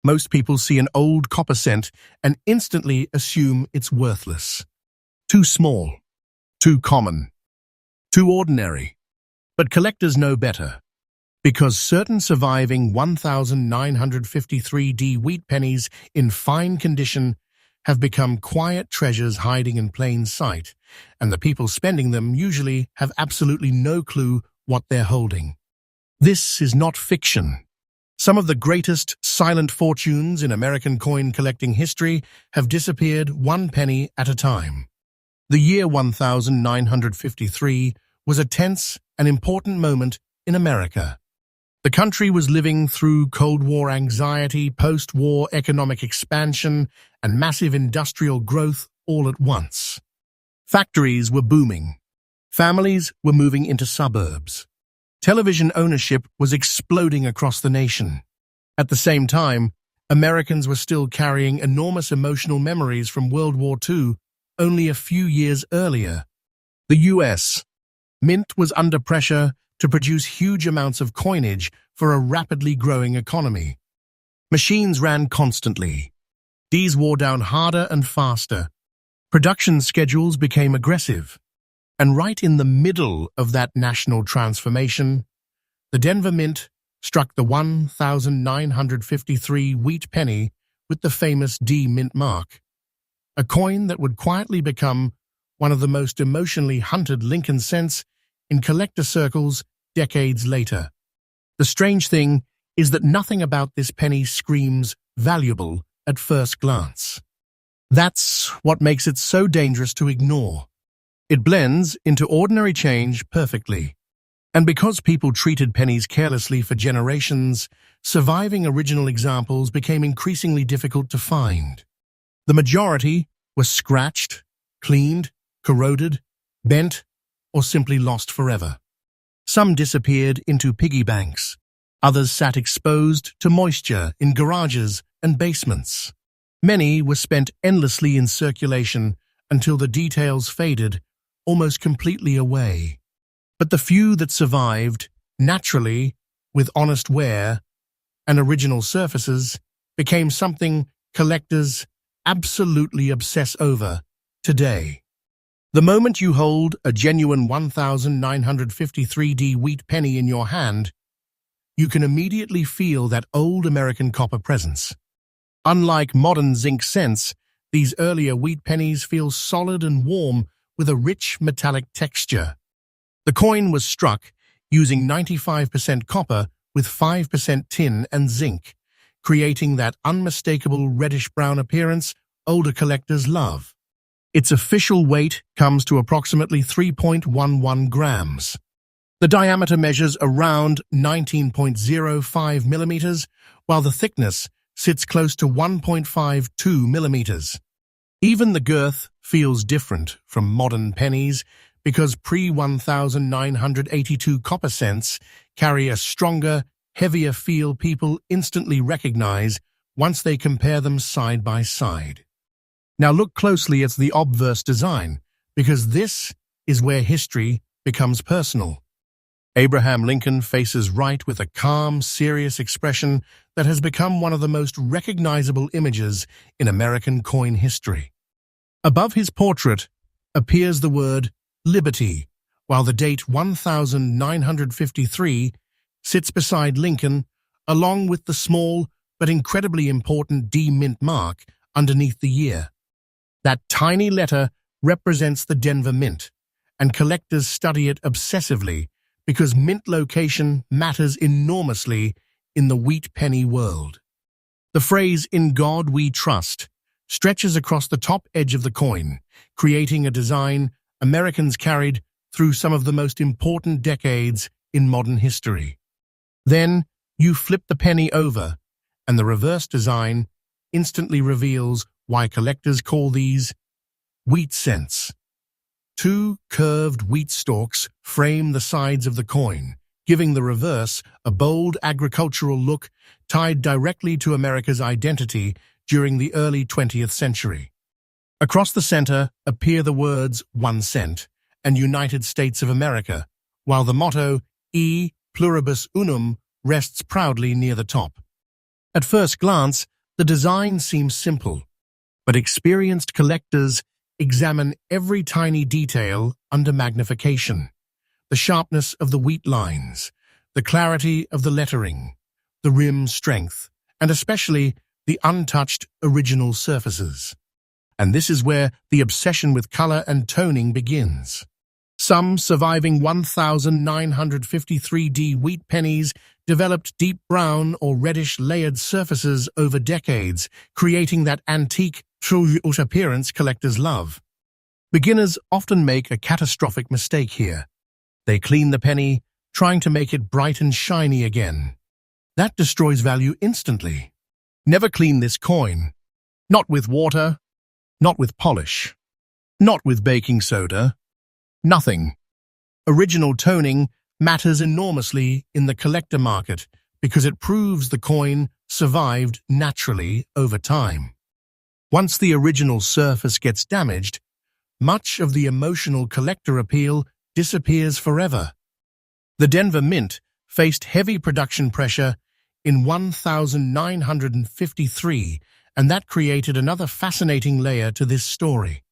Most people see an old copper cent and instantly assume it's worthless. Too small, too common, too ordinary. But collectors know better, because certain surviving 1953D Wheat Pennies in fine condition have become quiet treasures hiding in plain sight, and the people spending them usually have absolutely no clue what they're holding. This is not fiction. Some of the greatest silent fortunes in American coin collecting history have disappeared one penny at a time. The year 1953 was a tense and important moment in America. The country was living through Cold War anxiety, post-war economic expansion, and massive industrial growth all at once. Factories were booming. Families were moving into suburbs. Television ownership was exploding across the nation. At the same time, Americans were still carrying enormous emotional memories from World War II only a few years earlier. The U.S. Mint was under pressure to produce huge amounts of coinage for a rapidly growing economy. Machines ran constantly. These wore down harder and faster. Production schedules became aggressive. And right in the middle of that national transformation, the Denver Mint struck the 1953 Wheat Penny with the famous D Mint mark, a coin that would quietly become one of the most emotionally hunted Lincoln cents in collector circles decades later. The strange thing is that nothing about this penny screams valuable at first glance. That's what makes it so dangerous to ignore. It blends into ordinary change perfectly. And because people treated pennies carelessly for generations, surviving original examples became increasingly difficult to find. The majority were scratched, cleaned, corroded, bent, or simply lost forever. Some disappeared into piggy banks. Others sat exposed to moisture in garages and basements. Many were spent endlessly in circulation until the details faded almost completely away. But the few that survived, naturally, with honest wear and original surfaces, became something collectors absolutely obsess over today. The moment you hold a genuine 1953D Wheat Penny in your hand, you can immediately feel that old American copper presence. Unlike modern zinc cents, these earlier wheat pennies feel solid and warm with a rich metallic texture. The coin was struck using 95% copper with 5% tin and zinc, creating that unmistakable reddish-brown appearance older collectors love. Its official weight comes to approximately 3.11 grams. The diameter measures around 19.05 millimeters, while the thickness sits close to 1.52 millimeters. Even the girth feels different from modern pennies because pre-1982 copper cents carry a stronger, heavier feel people instantly recognize once they compare them side by side. Now look closely at the obverse design, because this is where history becomes personal. Abraham Lincoln faces right with a calm, serious expression that has become one of the most recognizable images in American coin history. Above his portrait appears the word Liberty, while the date 1953 sits beside Lincoln, along with the small but incredibly important D mint mark underneath the year. That tiny letter represents the Denver Mint, and collectors study it obsessively because mint location matters enormously in the wheat penny world. The phrase, "In God we trust," stretches across the top edge of the coin, creating a design Americans carried through some of the most important decades in modern history. Then you flip the penny over, and the reverse design instantly reveals why collectors call these wheat cents. Two curved wheat stalks frame the sides of the coin, giving the reverse a bold agricultural look tied directly to America's identity during the early 20th century. Across the center appear the words 1 cent and United States of America, while the motto E pluribus unum rests proudly near the top. At first glance, the design seems simple, but experienced collectors examine every tiny detail under magnification. The sharpness of the wheat lines, the clarity of the lettering, the rim strength, and especially the untouched original surfaces. And this is where the obsession with color and toning begins. Some surviving 1953D wheat pennies developed deep brown or reddish layered surfaces over decades, creating that antique, true appearance collectors love. Beginners often make a catastrophic mistake here. They clean the penny, trying to make it bright and shiny again. That destroys value instantly. Never clean this coin. Not with water, not with polish, not with baking soda, nothing. Original toning matters enormously in the collector market because it proves the coin survived naturally over time. Once the original surface gets damaged, much of the emotional collector appeal disappears forever. The Denver Mint faced heavy production pressure in 1953, and that created another fascinating layer to this story.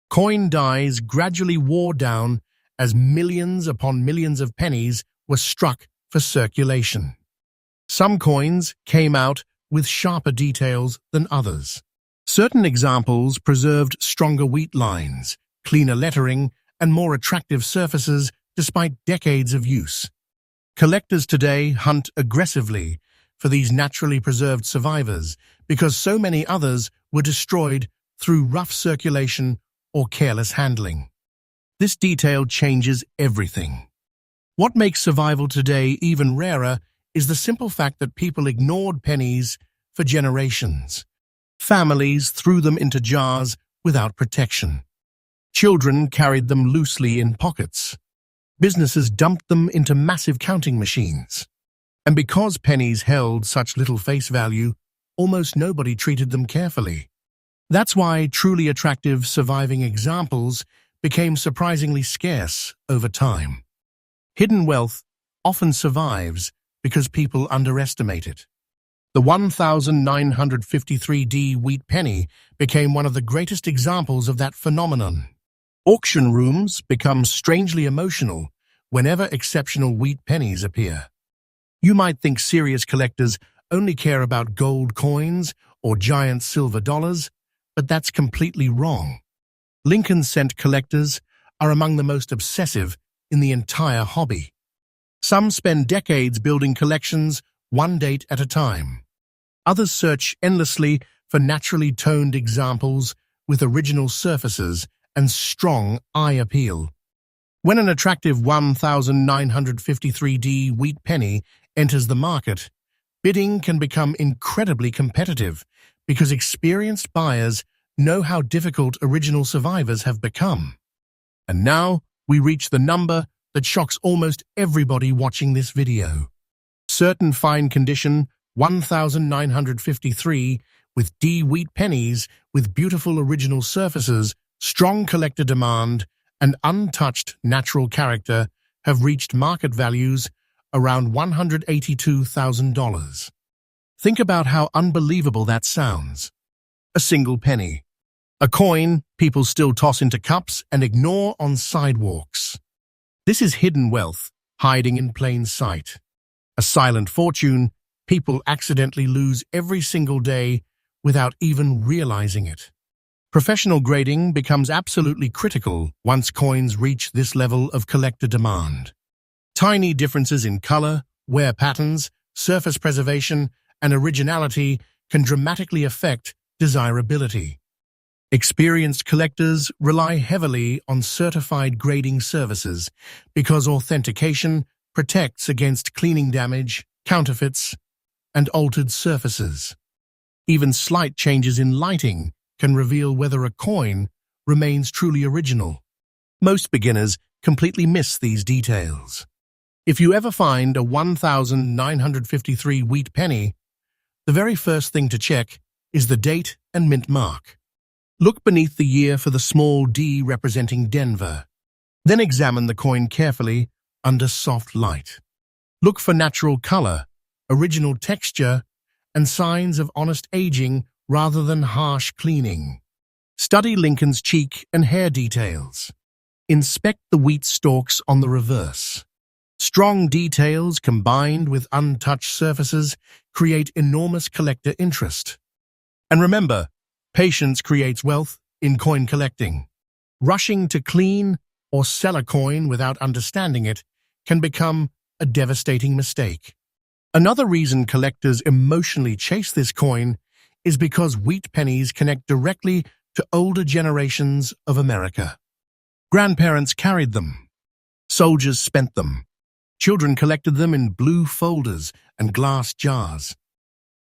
Coin dies gradually wore down as millions upon millions of pennies were struck for circulation. Some coins came out with sharper details than others. Certain examples preserved stronger wheat lines, cleaner lettering, and more attractive surfaces despite decades of use. Collectors today hunt aggressively for these naturally preserved survivors because so many others were destroyed through rough circulation or careless handling. This detail changes everything. What makes survival today even rarer is the simple fact that people ignored pennies for generations. Families threw them into jars without protection. Children carried them loosely in pockets. Businesses dumped them into massive counting machines. And because pennies held such little face value, almost nobody treated them carefully. That's why truly attractive surviving examples became surprisingly scarce over time. Hidden wealth often survives because people underestimate it. The 1953D wheat penny became one of the greatest examples of that phenomenon. Auction rooms become strangely emotional whenever exceptional wheat pennies appear. You might think serious collectors only care about gold coins or giant silver dollars, but that's completely wrong. Lincoln cent collectors are among the most obsessive in the entire hobby. Some spend decades building collections one date at a time. Others search endlessly for naturally toned examples with original surfaces and strong eye appeal. When an attractive 1953D wheat penny enters the market, Bidding can become incredibly competitive because experienced buyers know how difficult original survivors have become. And now we reach the number that shocks almost everybody watching this video. Certain fine condition 1953 with D wheat pennies with beautiful original surfaces, strong collector demand, and untouched natural character have reached market values around $182,000. Think about how unbelievable that sounds. A single penny. A coin people still toss into cups and ignore on sidewalks. This is hidden wealth, hiding in plain sight. A silent fortune people accidentally lose every single day without even realizing it. Professional grading becomes absolutely critical once coins reach this level of collector demand. Tiny differences in color, wear patterns, surface preservation, and originality can dramatically affect desirability. Experienced collectors rely heavily on certified grading services because authentication protects against cleaning damage, counterfeits, and altered surfaces. Even slight changes in lighting can reveal whether a coin remains truly original. Most beginners completely miss these details. If you ever find a 1953 wheat penny, the very first thing to check is the date and mint mark. Look beneath the year for the small D representing Denver. Then examine the coin carefully under soft light. Look for natural color, original texture, and signs of honest aging rather than harsh cleaning. Study Lincoln's cheek and hair details. Inspect the wheat stalks on the reverse. Strong details combined with untouched surfaces create enormous collector interest. And remember, patience creates wealth in coin collecting. Rushing to clean or sell a coin without understanding it can become a devastating mistake. Another reason collectors emotionally chase this coin is because wheat pennies connect directly to older generations of America. Grandparents carried them. Soldiers spent them. Children collected them in blue folders and glass jars.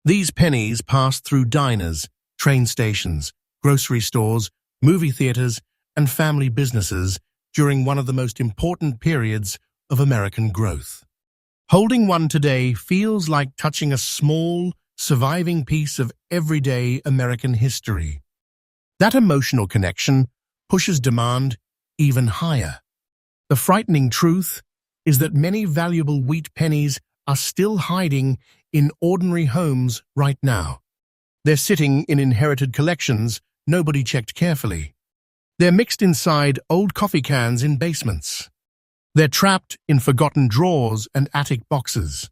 These pennies passed through diners, train stations, grocery stores, movie theaters, and family businesses during one of the most important periods of American growth. Holding one today feels like touching a small, surviving piece of everyday American history. That emotional connection pushes demand even higher. The frightening truth is that many valuable wheat pennies are still hiding in ordinary homes right now. They're sitting in inherited collections nobody checked carefully. They're mixed inside old coffee cans in basements. They're trapped in forgotten drawers and attic boxes.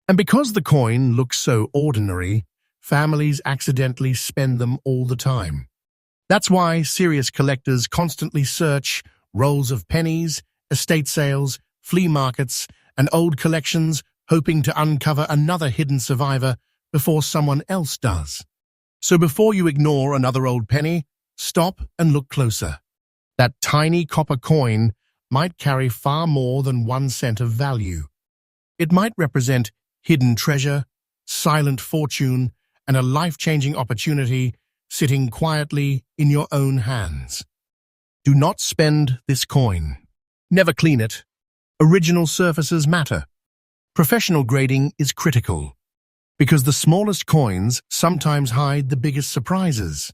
And because the coin looks so ordinary, families accidentally spend them all the time. That's why serious collectors constantly search rolls of pennies, estate sales, flea markets, and old collections, hoping to uncover another hidden survivor before someone else does. So before you ignore another old penny, stop and look closer. That tiny copper coin might carry far more than 1 cent of value. It might represent hidden treasure, silent fortune, and a life-changing opportunity sitting quietly in your own hands. Do not spend this coin. Never clean it. Original surfaces matter. Professional grading is critical because the smallest coins sometimes hide the biggest surprises.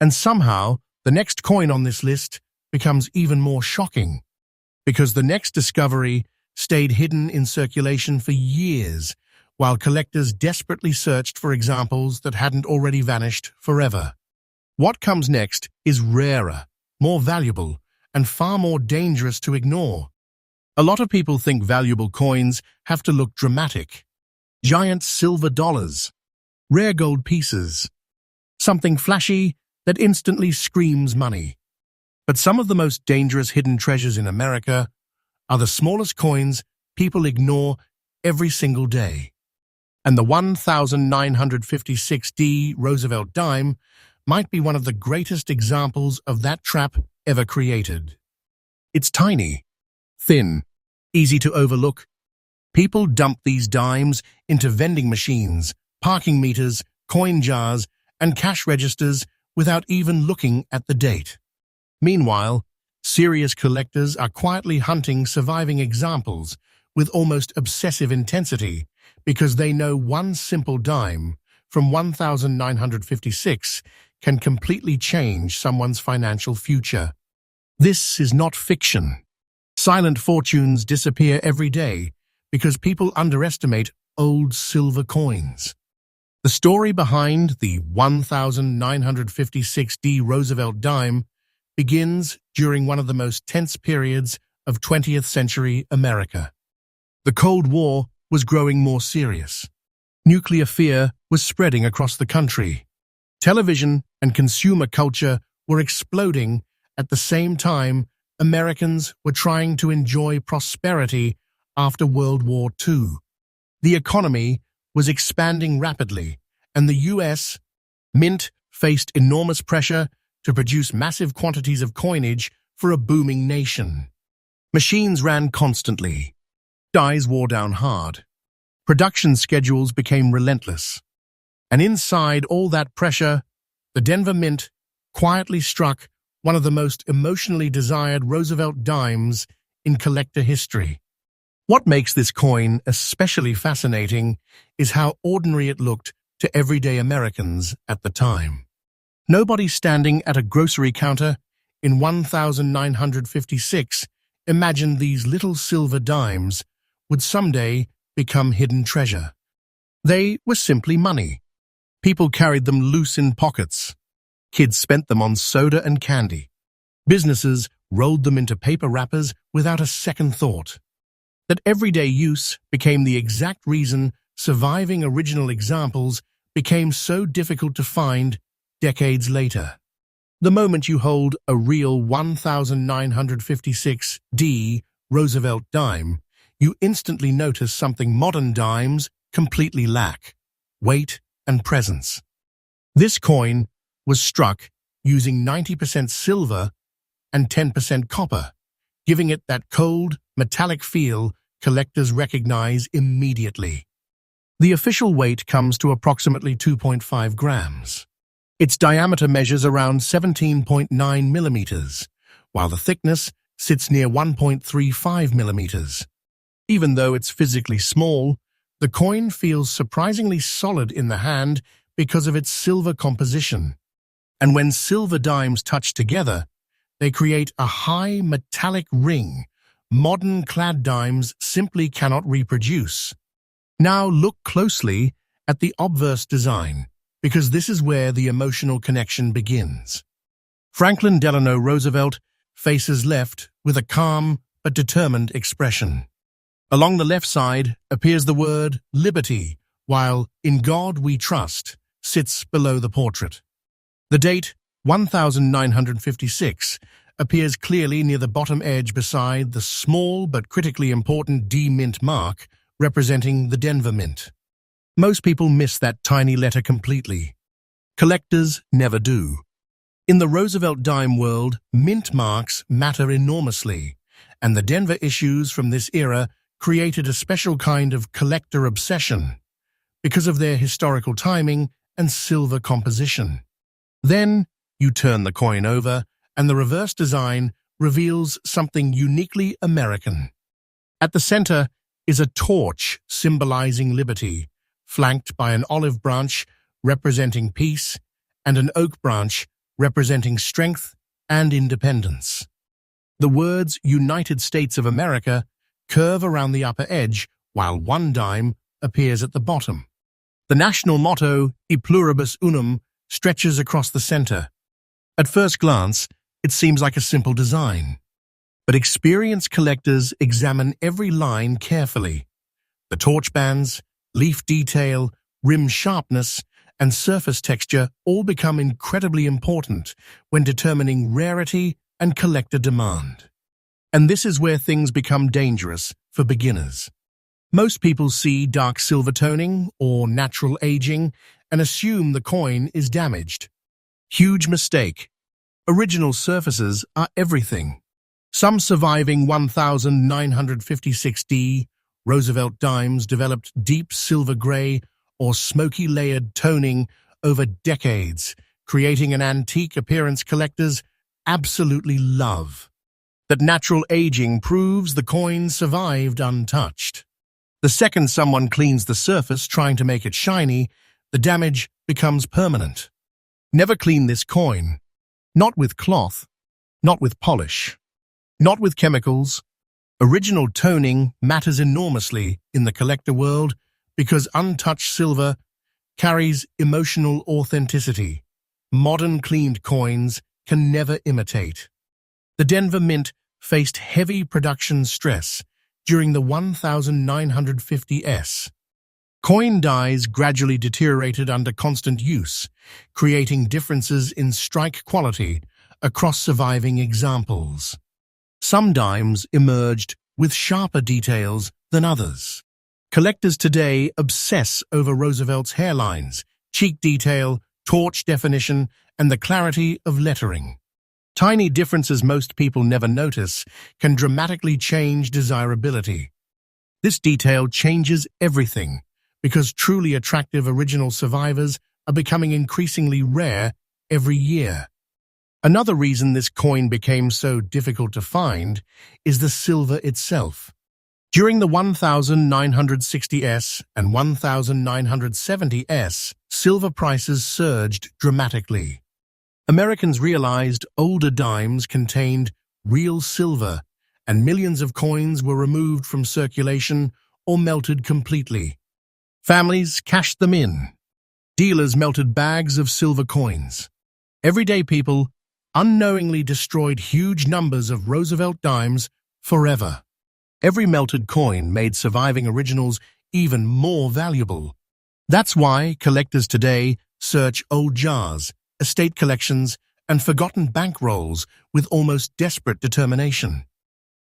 And somehow, the next coin on this list becomes even more shocking because the next discovery stayed hidden in circulation for years while collectors desperately searched for examples that hadn't already vanished forever. What comes next is rarer, more valuable, and far more dangerous to ignore. A lot of people think valuable coins have to look dramatic. Giant silver dollars, rare gold pieces, something flashy that instantly screams money. But some of the most dangerous hidden treasures in America are the smallest coins people ignore every single day. And the 1956 Roosevelt Dime might be one of the greatest examples of that trap ever created. It's tiny, thin, easy to overlook, People dump these dimes into vending machines, parking meters, coin jars, and cash registers without even looking at the date. Meanwhile, serious collectors are quietly hunting surviving examples with almost obsessive intensity because they know one simple dime from 1956 can completely change someone's financial future. This is not fiction. Silent fortunes disappear every day because people underestimate old silver coins. The story behind the 1956 Roosevelt dime begins during one of the most tense periods of 20th century America. The Cold War was growing more serious. Nuclear fear was spreading across the country. Television and consumer culture were exploding at the same time Americans were trying to enjoy prosperity after World War II. The economy was expanding rapidly, and the U.S. Mint faced enormous pressure to produce massive quantities of coinage for a booming nation. Machines ran constantly. Dies wore down hard. Production schedules became relentless. And inside all that pressure, the Denver Mint quietly struck one of the most emotionally desired Roosevelt dimes in collector history. What makes this coin especially fascinating is how ordinary it looked to everyday Americans at the time. Nobody standing at a grocery counter in 1956 imagined these little silver dimes would someday become hidden treasure. They were simply money. People carried them loose in pockets. Kids spent them on soda and candy. Businesses rolled them into paper wrappers without a second thought. That everyday use became the exact reason surviving original examples became so difficult to find decades later. The moment you hold a real 1956 Roosevelt dime, you instantly notice something modern dimes completely lack: weight and presence. This coin was struck using 90% silver and 10% copper, giving it that cold, metallic feel collectors recognize immediately. The official weight comes to approximately 2.5 grams. Its diameter measures around 17.9 millimeters, while the thickness sits near 1.35 millimeters. Even though it's physically small, the coin feels surprisingly solid in the hand because of its silver composition. And when silver dimes touch together, they create a high metallic ring modern clad dimes simply cannot reproduce. Now look closely at the obverse design, because this is where the emotional connection begins. Franklin Delano Roosevelt faces left with a calm but determined expression. Along the left side appears the word liberty, while "In God We Trust" sits below the portrait. The date, 1956, appears clearly near the bottom edge beside the small but critically important D Mint mark representing the Denver Mint. Most people miss that tiny letter completely. Collectors never do. In the Roosevelt dime world, mint marks matter enormously, and the Denver issues from this era created a special kind of collector obsession because of their historical timing and silver composition. Then you turn the coin over, and the reverse design reveals something uniquely American. At the center is a torch symbolizing liberty, flanked by an olive branch representing peace and an oak branch representing strength and independence. The words United States of America curve around the upper edge, while one dime appears at the bottom. The national motto, E pluribus unum, stretches across the center. At first glance, it seems like a simple design. But experienced collectors examine every line carefully. The torch bands, leaf detail, rim sharpness, and surface texture all become incredibly important when determining rarity and collector demand. And this is where things become dangerous for beginners. Most people see dark silver toning or natural aging and assume the coin is damaged. Huge mistake. Original surfaces are everything. Some surviving 1956 D Roosevelt Dimes developed deep silver gray or smoky layered toning over decades, creating an antique appearance collectors absolutely love. That natural aging proves the coin survived untouched. The second someone cleans the surface trying to make it shiny, the damage becomes permanent. Never clean this coin. Not with cloth, not with polish, not with chemicals. Original toning matters enormously in the collector world because untouched silver carries emotional authenticity. Modern cleaned coins can never imitate. The Denver Mint faced heavy production stress during the 1950s. Coin dies gradually deteriorated under constant use, creating differences in strike quality across surviving examples. Some dimes emerged with sharper details than others. Collectors today obsess over Roosevelt's hairlines, cheek detail, torch definition, and the clarity of lettering. Tiny differences most people never notice can dramatically change desirability. This detail changes everything because truly attractive original survivors are becoming increasingly rare every year. Another reason this coin became so difficult to find is the silver itself. During the 1960s and 1970s, silver prices surged dramatically. Americans realized older dimes contained real silver, and millions of coins were removed from circulation or melted completely. Families cashed them in. Dealers melted bags of silver coins. Everyday people unknowingly destroyed huge numbers of Roosevelt dimes forever. Every melted coin made surviving originals even more valuable. That's why collectors today search old jars, estate collections, and forgotten bankrolls with almost desperate determination.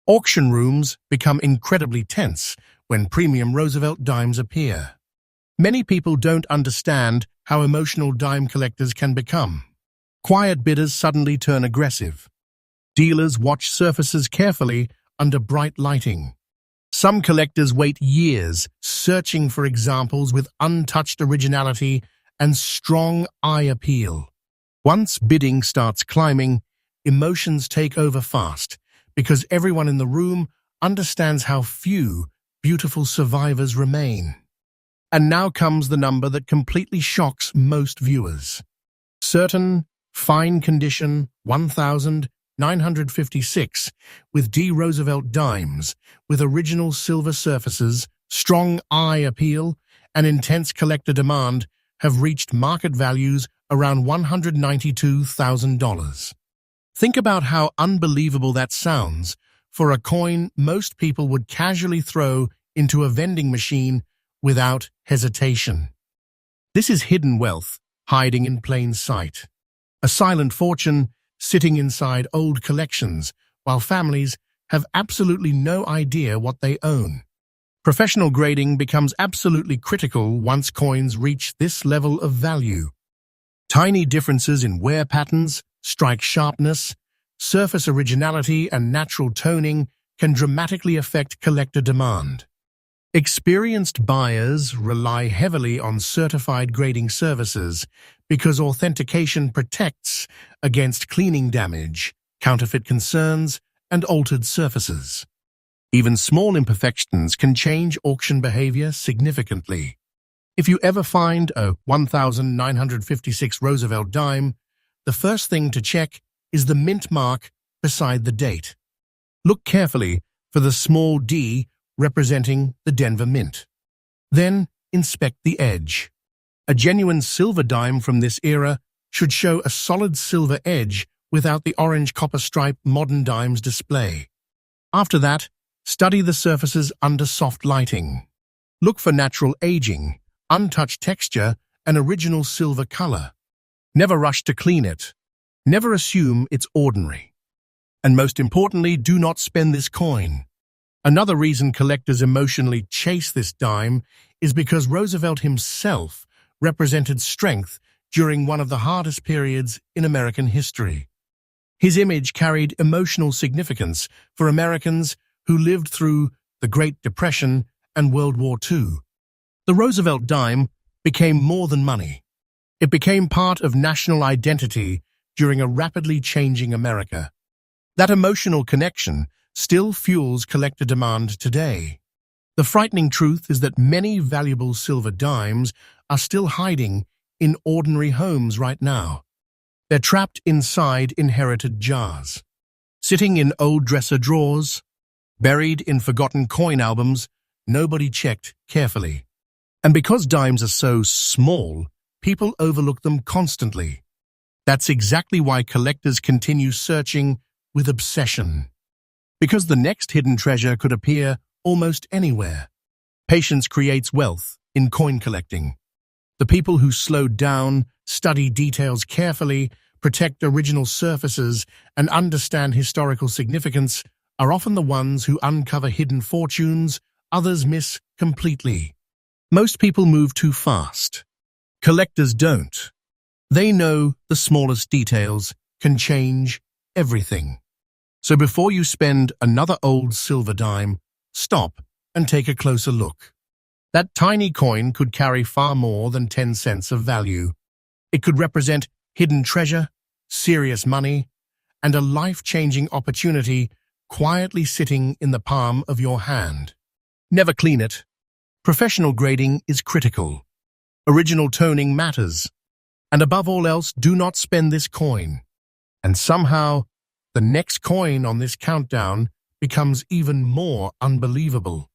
Auction rooms become incredibly tense when premium Roosevelt dimes appear. Many people don't understand how emotional dime collectors can become. Quiet bidders suddenly turn aggressive. Dealers watch surfaces carefully under bright lighting. Some collectors wait years searching for examples with untouched originality and strong eye appeal. Once bidding starts climbing, emotions take over fast because everyone in the room understands how few beautiful survivors remain. And now comes the number that completely shocks most viewers. Certain fine condition 1956 with D. Roosevelt dimes with original silver surfaces, strong eye appeal, and intense collector demand have reached market values around $192,000. Think about how unbelievable that sounds for a coin most people would casually throw into a vending machine without hesitation. This is hidden wealth hiding in plain sight. A silent fortune sitting inside old collections while families have absolutely no idea what they own. Professional grading becomes absolutely critical once coins reach this level of value. Tiny differences in wear patterns, strike sharpness, surface originality, and natural toning can dramatically affect collector demand. Experienced buyers rely heavily on certified grading services because authentication protects against cleaning damage, counterfeit concerns, and altered surfaces. Even small imperfections can change auction behavior significantly. If you ever find a 1956 Roosevelt dime, the first thing to check is the mint mark beside the date. Look carefully for the small D representing the Denver Mint. Then inspect the edge. A genuine silver dime from this era should show a solid silver edge without the orange copper stripe modern dimes display. After that, study the surfaces under soft lighting. Look for natural aging, untouched texture, and original silver color. Never rush to clean it. Never assume it's ordinary. And most importantly, do not spend this coin. Another reason collectors emotionally chase this dime is because Roosevelt himself represented strength during one of the hardest periods in American history. His image carried emotional significance for Americans who lived through the Great Depression and World War II. The Roosevelt Dime became more than money. It became part of national identity during a rapidly changing America. That emotional connection still fuels collector demand today. The frightening truth is that many valuable silver dimes are still hiding in ordinary homes right now. They're trapped inside inherited jars, sitting in old dresser drawers, buried in forgotten coin albums nobody checked carefully. And because dimes are so small, people overlook them constantly. That's exactly why collectors continue searching with obsession. Because the next hidden treasure could appear almost anywhere. Patience creates wealth in coin collecting. The people who slow down, study details carefully, protect original surfaces, and understand historical significance are often the ones who uncover hidden fortunes others miss completely. Most people move too fast. Collectors don't. They know the smallest details can change everything. So before you spend another old silver dime, stop and take a closer look. That tiny coin could carry far more than 10 cents of value. It could represent hidden treasure, serious money, and a life-changing opportunity quietly sitting in the palm of your hand. Never clean it. Professional grading is critical. Original toning matters. And above all else, do not spend this coin. And somehow, the next coin on this countdown becomes even more unbelievable.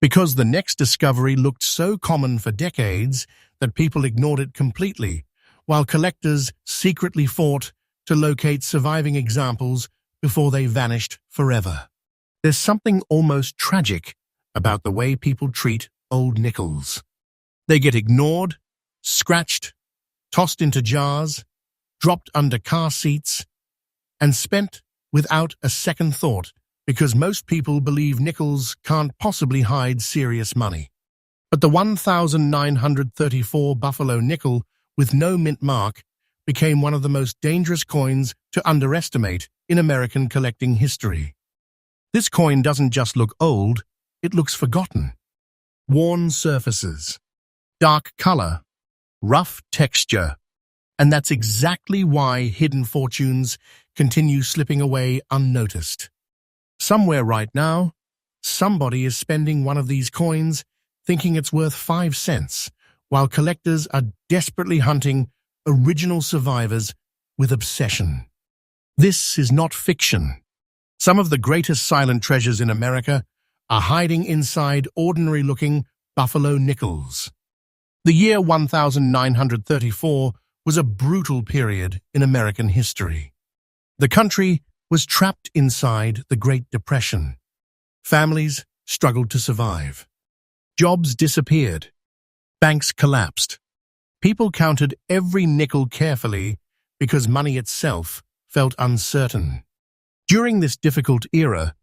Because the next discovery looked so common for decades that people ignored it completely, while collectors secretly fought to locate surviving examples before they vanished forever. There's something almost tragic about the way people treat old nickels. They get ignored, scratched, tossed into jars, dropped under car seats, and spent without a second thought because most people believe nickels can't possibly hide serious money. But the 1934 Buffalo nickel with no mint mark became one of the most dangerous coins to underestimate in American collecting history. This coin doesn't just look old, it looks forgotten. Worn surfaces, dark color, rough texture, and that's exactly why hidden fortunes continue slipping away unnoticed. Somewhere right now, somebody is spending one of these coins thinking it's worth 5 cents, while collectors are desperately hunting original survivors with obsession. This is not fiction. Some of the greatest silent treasures in America are hiding inside ordinary-looking Buffalo nickels. The year 1934 was a brutal period in American history. The country was trapped inside the Great Depression. Families struggled to survive. Jobs disappeared. Banks collapsed. People counted every nickel carefully because money itself felt uncertain. During this difficult era,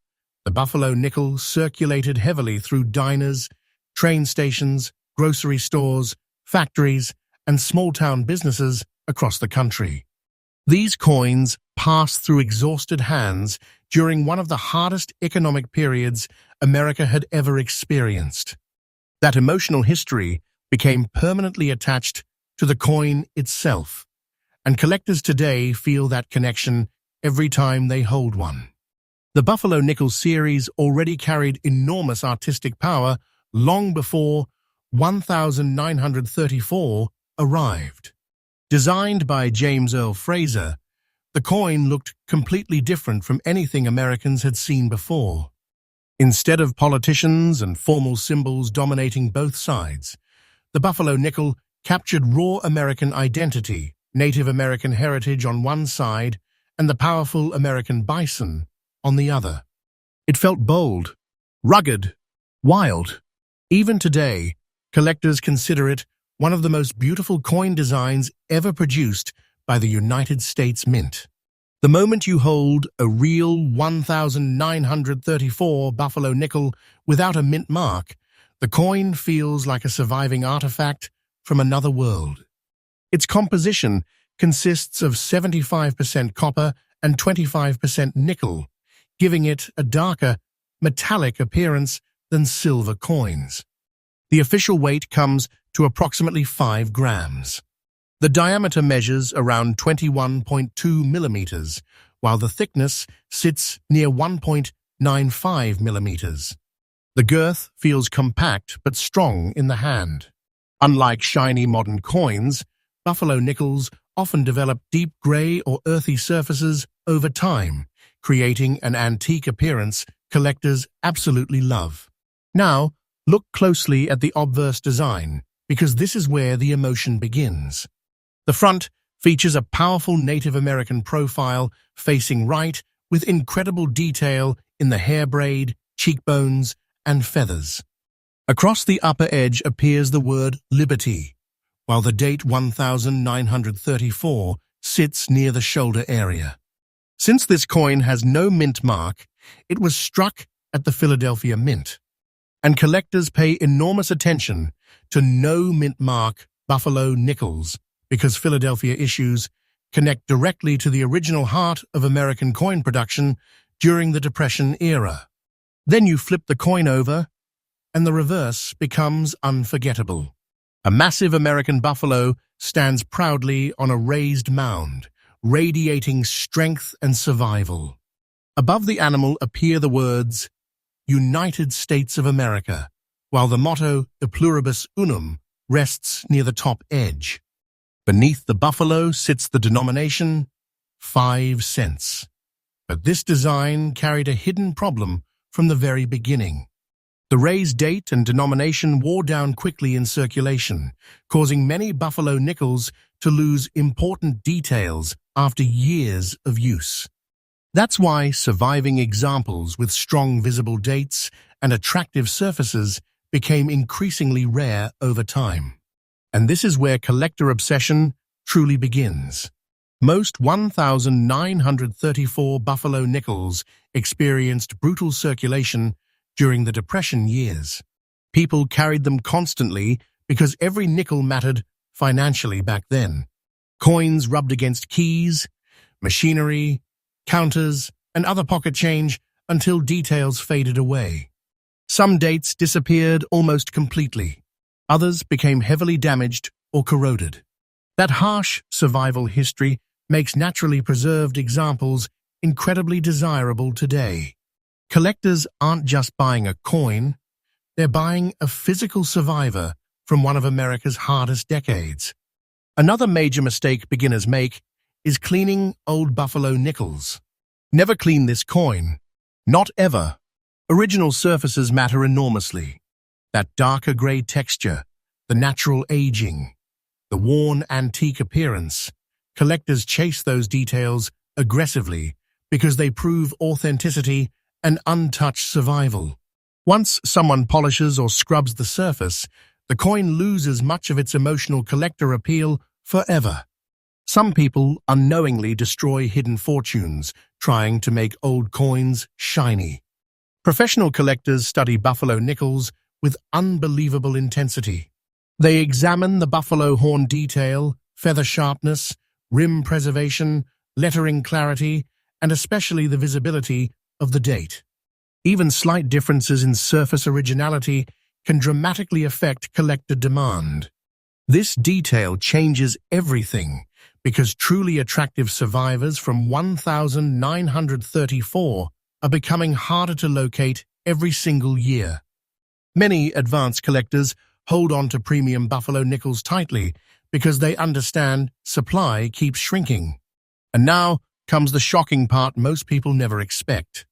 the Buffalo nickel circulated heavily through diners, train stations, grocery stores, factories, and small-town businesses across the country. These coins passed through exhausted hands during one of the hardest economic periods America had ever experienced. That emotional history became permanently attached to the coin itself, and collectors today feel that connection every time they hold one. The Buffalo nickel series already carried enormous artistic power long before 1934 arrived. Designed by James Earl Fraser, the coin looked completely different from anything Americans had seen before. Instead of politicians and formal symbols dominating both sides, the Buffalo nickel captured raw American identity, Native American heritage on one side, and the powerful American bison on the other. It felt bold, rugged, wild. Even today, collectors consider it one of the most beautiful coin designs ever produced by the United States Mint. The moment you hold a real 1934 Buffalo nickel without a mint mark, the coin feels like a surviving artifact from another world. Its composition consists of 75% copper and 25% nickel, giving it a darker, metallic appearance than silver coins. The official weight comes to approximately 5 grams. The diameter measures around 21.2 millimeters, while the thickness sits near 1.95 millimeters. The girth feels compact but strong in the hand. Unlike shiny modern coins, buffalo nickels often develop deep gray or earthy surfaces over time, creating an antique appearance collectors absolutely love. Now, look closely at the obverse design, because this is where the emotion begins. The front features a powerful Native American profile facing right with incredible detail in the hair braid, cheekbones, and feathers. Across the upper edge appears the word Liberty, while the date 1934 sits near the shoulder area. Since this coin has no mint mark, it was struck at the Philadelphia Mint, and collectors pay enormous attention to no mint mark buffalo nickels because Philadelphia issues connect directly to the original heart of American coin production during the Depression era. Then you flip the coin over, and the reverse becomes unforgettable. A massive American buffalo stands proudly on a raised mound, radiating strength and survival. Above the animal appear the words, United States of America, while the motto, De Pluribus Unum, rests near the top edge. Beneath the buffalo sits the denomination, 5 cents. But this design carried a hidden problem from the very beginning. The raised date and denomination wore down quickly in circulation, causing many buffalo nickels to lose important details after years of use. That's why surviving examples with strong visible dates and attractive surfaces became increasingly rare over time. And this is where collector obsession truly begins. Most 1,934 buffalo nickels experienced brutal circulation during the Depression years. People carried them constantly because every nickel mattered financially back then. Coins rubbed against keys, machinery, counters, and other pocket change until details faded away. Some dates disappeared almost completely. Others became heavily damaged or corroded. That harsh survival history makes naturally preserved examples incredibly desirable today. Collectors aren't just buying a coin, they're buying a physical survivor from one of America's hardest decades. Another major mistake beginners make is cleaning old buffalo nickels. Never clean this coin. Not ever. Original surfaces matter enormously. That darker gray texture, the natural aging, the worn antique appearance. Collectors chase those details aggressively because they prove authenticity and untouched survival. Once someone polishes or scrubs the surface, the coin loses much of its emotional collector appeal forever. Some people unknowingly destroy hidden fortunes, trying to make old coins shiny. Professional collectors study buffalo nickels with unbelievable intensity. They examine the buffalo horn detail, feather sharpness, rim preservation, lettering clarity, and especially the visibility of the date. Even slight differences in surface originality can dramatically affect collector demand. This detail changes everything because truly attractive survivors from 1934 are becoming harder to locate every single year. Many advanced collectors hold on to premium buffalo nickels tightly because they understand supply keeps shrinking. And now comes the shocking part most people never expect.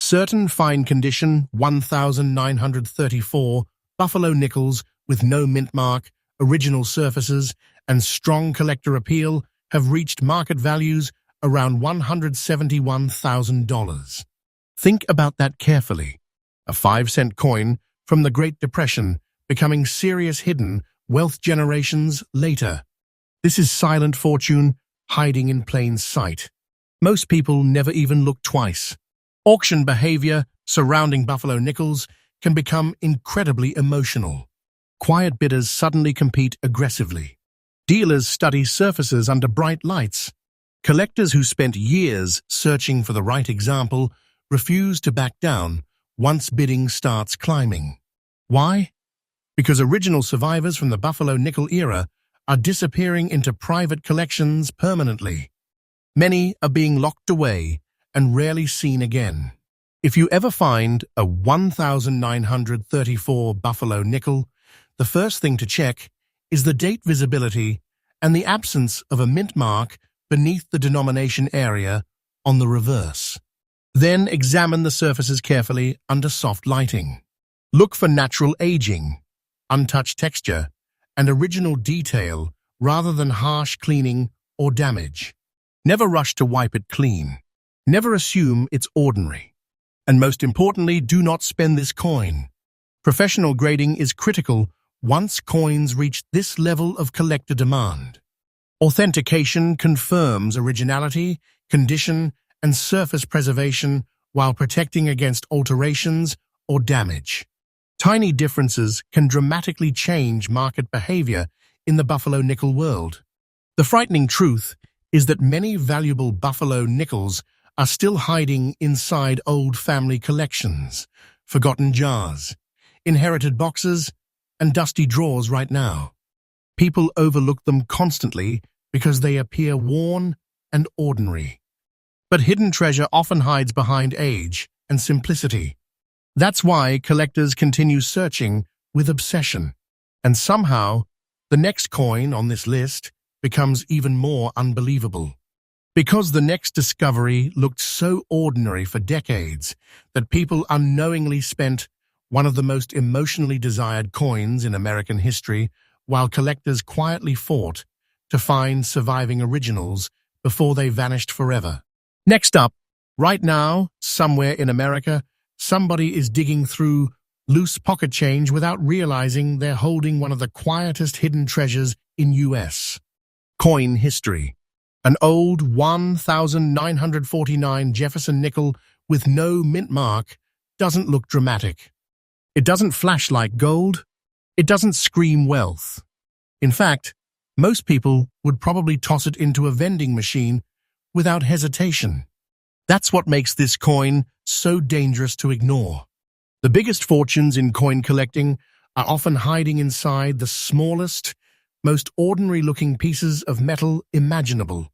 Certain fine-condition 1934 buffalo nickels with no mint mark, original surfaces, and strong collector appeal have reached market values around $171,000. Think about that carefully. A 5-cent coin from the Great Depression becoming serious hidden wealth generations later. This is silent fortune hiding in plain sight. Most people never even look twice. Auction behavior surrounding buffalo nickels can become incredibly emotional. Quiet bidders suddenly compete aggressively. Dealers study surfaces under bright lights. Collectors who spent years searching for the right example refuse to back down once bidding starts climbing. Why? Because original survivors from the Buffalo nickel era are disappearing into private collections permanently. Many are being locked away and rarely seen again. If you ever find a 1934 Buffalo nickel, the first thing to check is the date visibility and the absence of a mint mark beneath the denomination area on the reverse. Then examine the surfaces carefully under soft lighting. Look for natural aging, untouched texture, and original detail rather than harsh cleaning or damage. Never rush to wipe it clean. Never assume it's ordinary. And most importantly, do not spend this coin. Professional grading is critical once coins reach this level of collector demand. Authentication confirms originality, condition, and surface preservation while protecting against alterations or damage. Tiny differences can dramatically change market behavior in the Buffalo nickel world. The frightening truth is that many valuable Buffalo nickels are still hiding inside old family collections, forgotten jars, inherited boxes, and dusty drawers right now. People overlook them constantly because they appear worn and ordinary. But hidden treasure often hides behind age and simplicity. That's why collectors continue searching with obsession. And somehow, the next coin on this list becomes even more unbelievable. Because the next discovery looked so ordinary for decades that people unknowingly spent one of the most emotionally desired coins in American history, while collectors quietly fought to find surviving originals before they vanished forever. Next up, right now, somewhere in America, somebody is digging through loose pocket change without realizing they're holding one of the quietest hidden treasures in U.S. coin history. An old 1949 Jefferson nickel with no mint mark doesn't look dramatic. It doesn't flash like gold. It doesn't scream wealth. In fact, most people would probably toss it into a vending machine without hesitation. That's what makes this coin so dangerous to ignore. The biggest fortunes in coin collecting are often hiding inside the smallest, most ordinary-looking pieces of metal imaginable.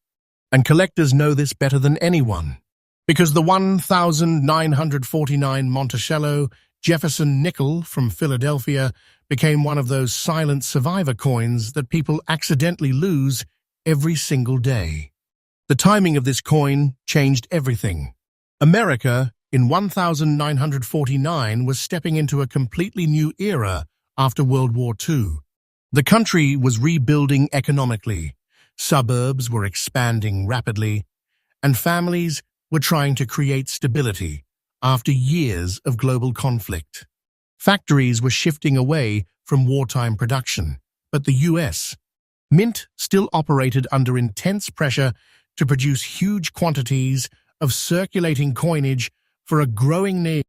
And collectors know this better than anyone, because the 1949 Monticello Jefferson nickel from Philadelphia became one of those silent survivor coins that people accidentally lose every single day. The timing of this coin changed everything. America, in 1949, was stepping into a completely new era after World War II. The country was rebuilding economically, suburbs were expanding rapidly, and families were trying to create stability after years of global conflict. Factories were shifting away from wartime production, but the U.S. Mint still operated under intense pressure to produce huge quantities of circulating coinage for a growing need.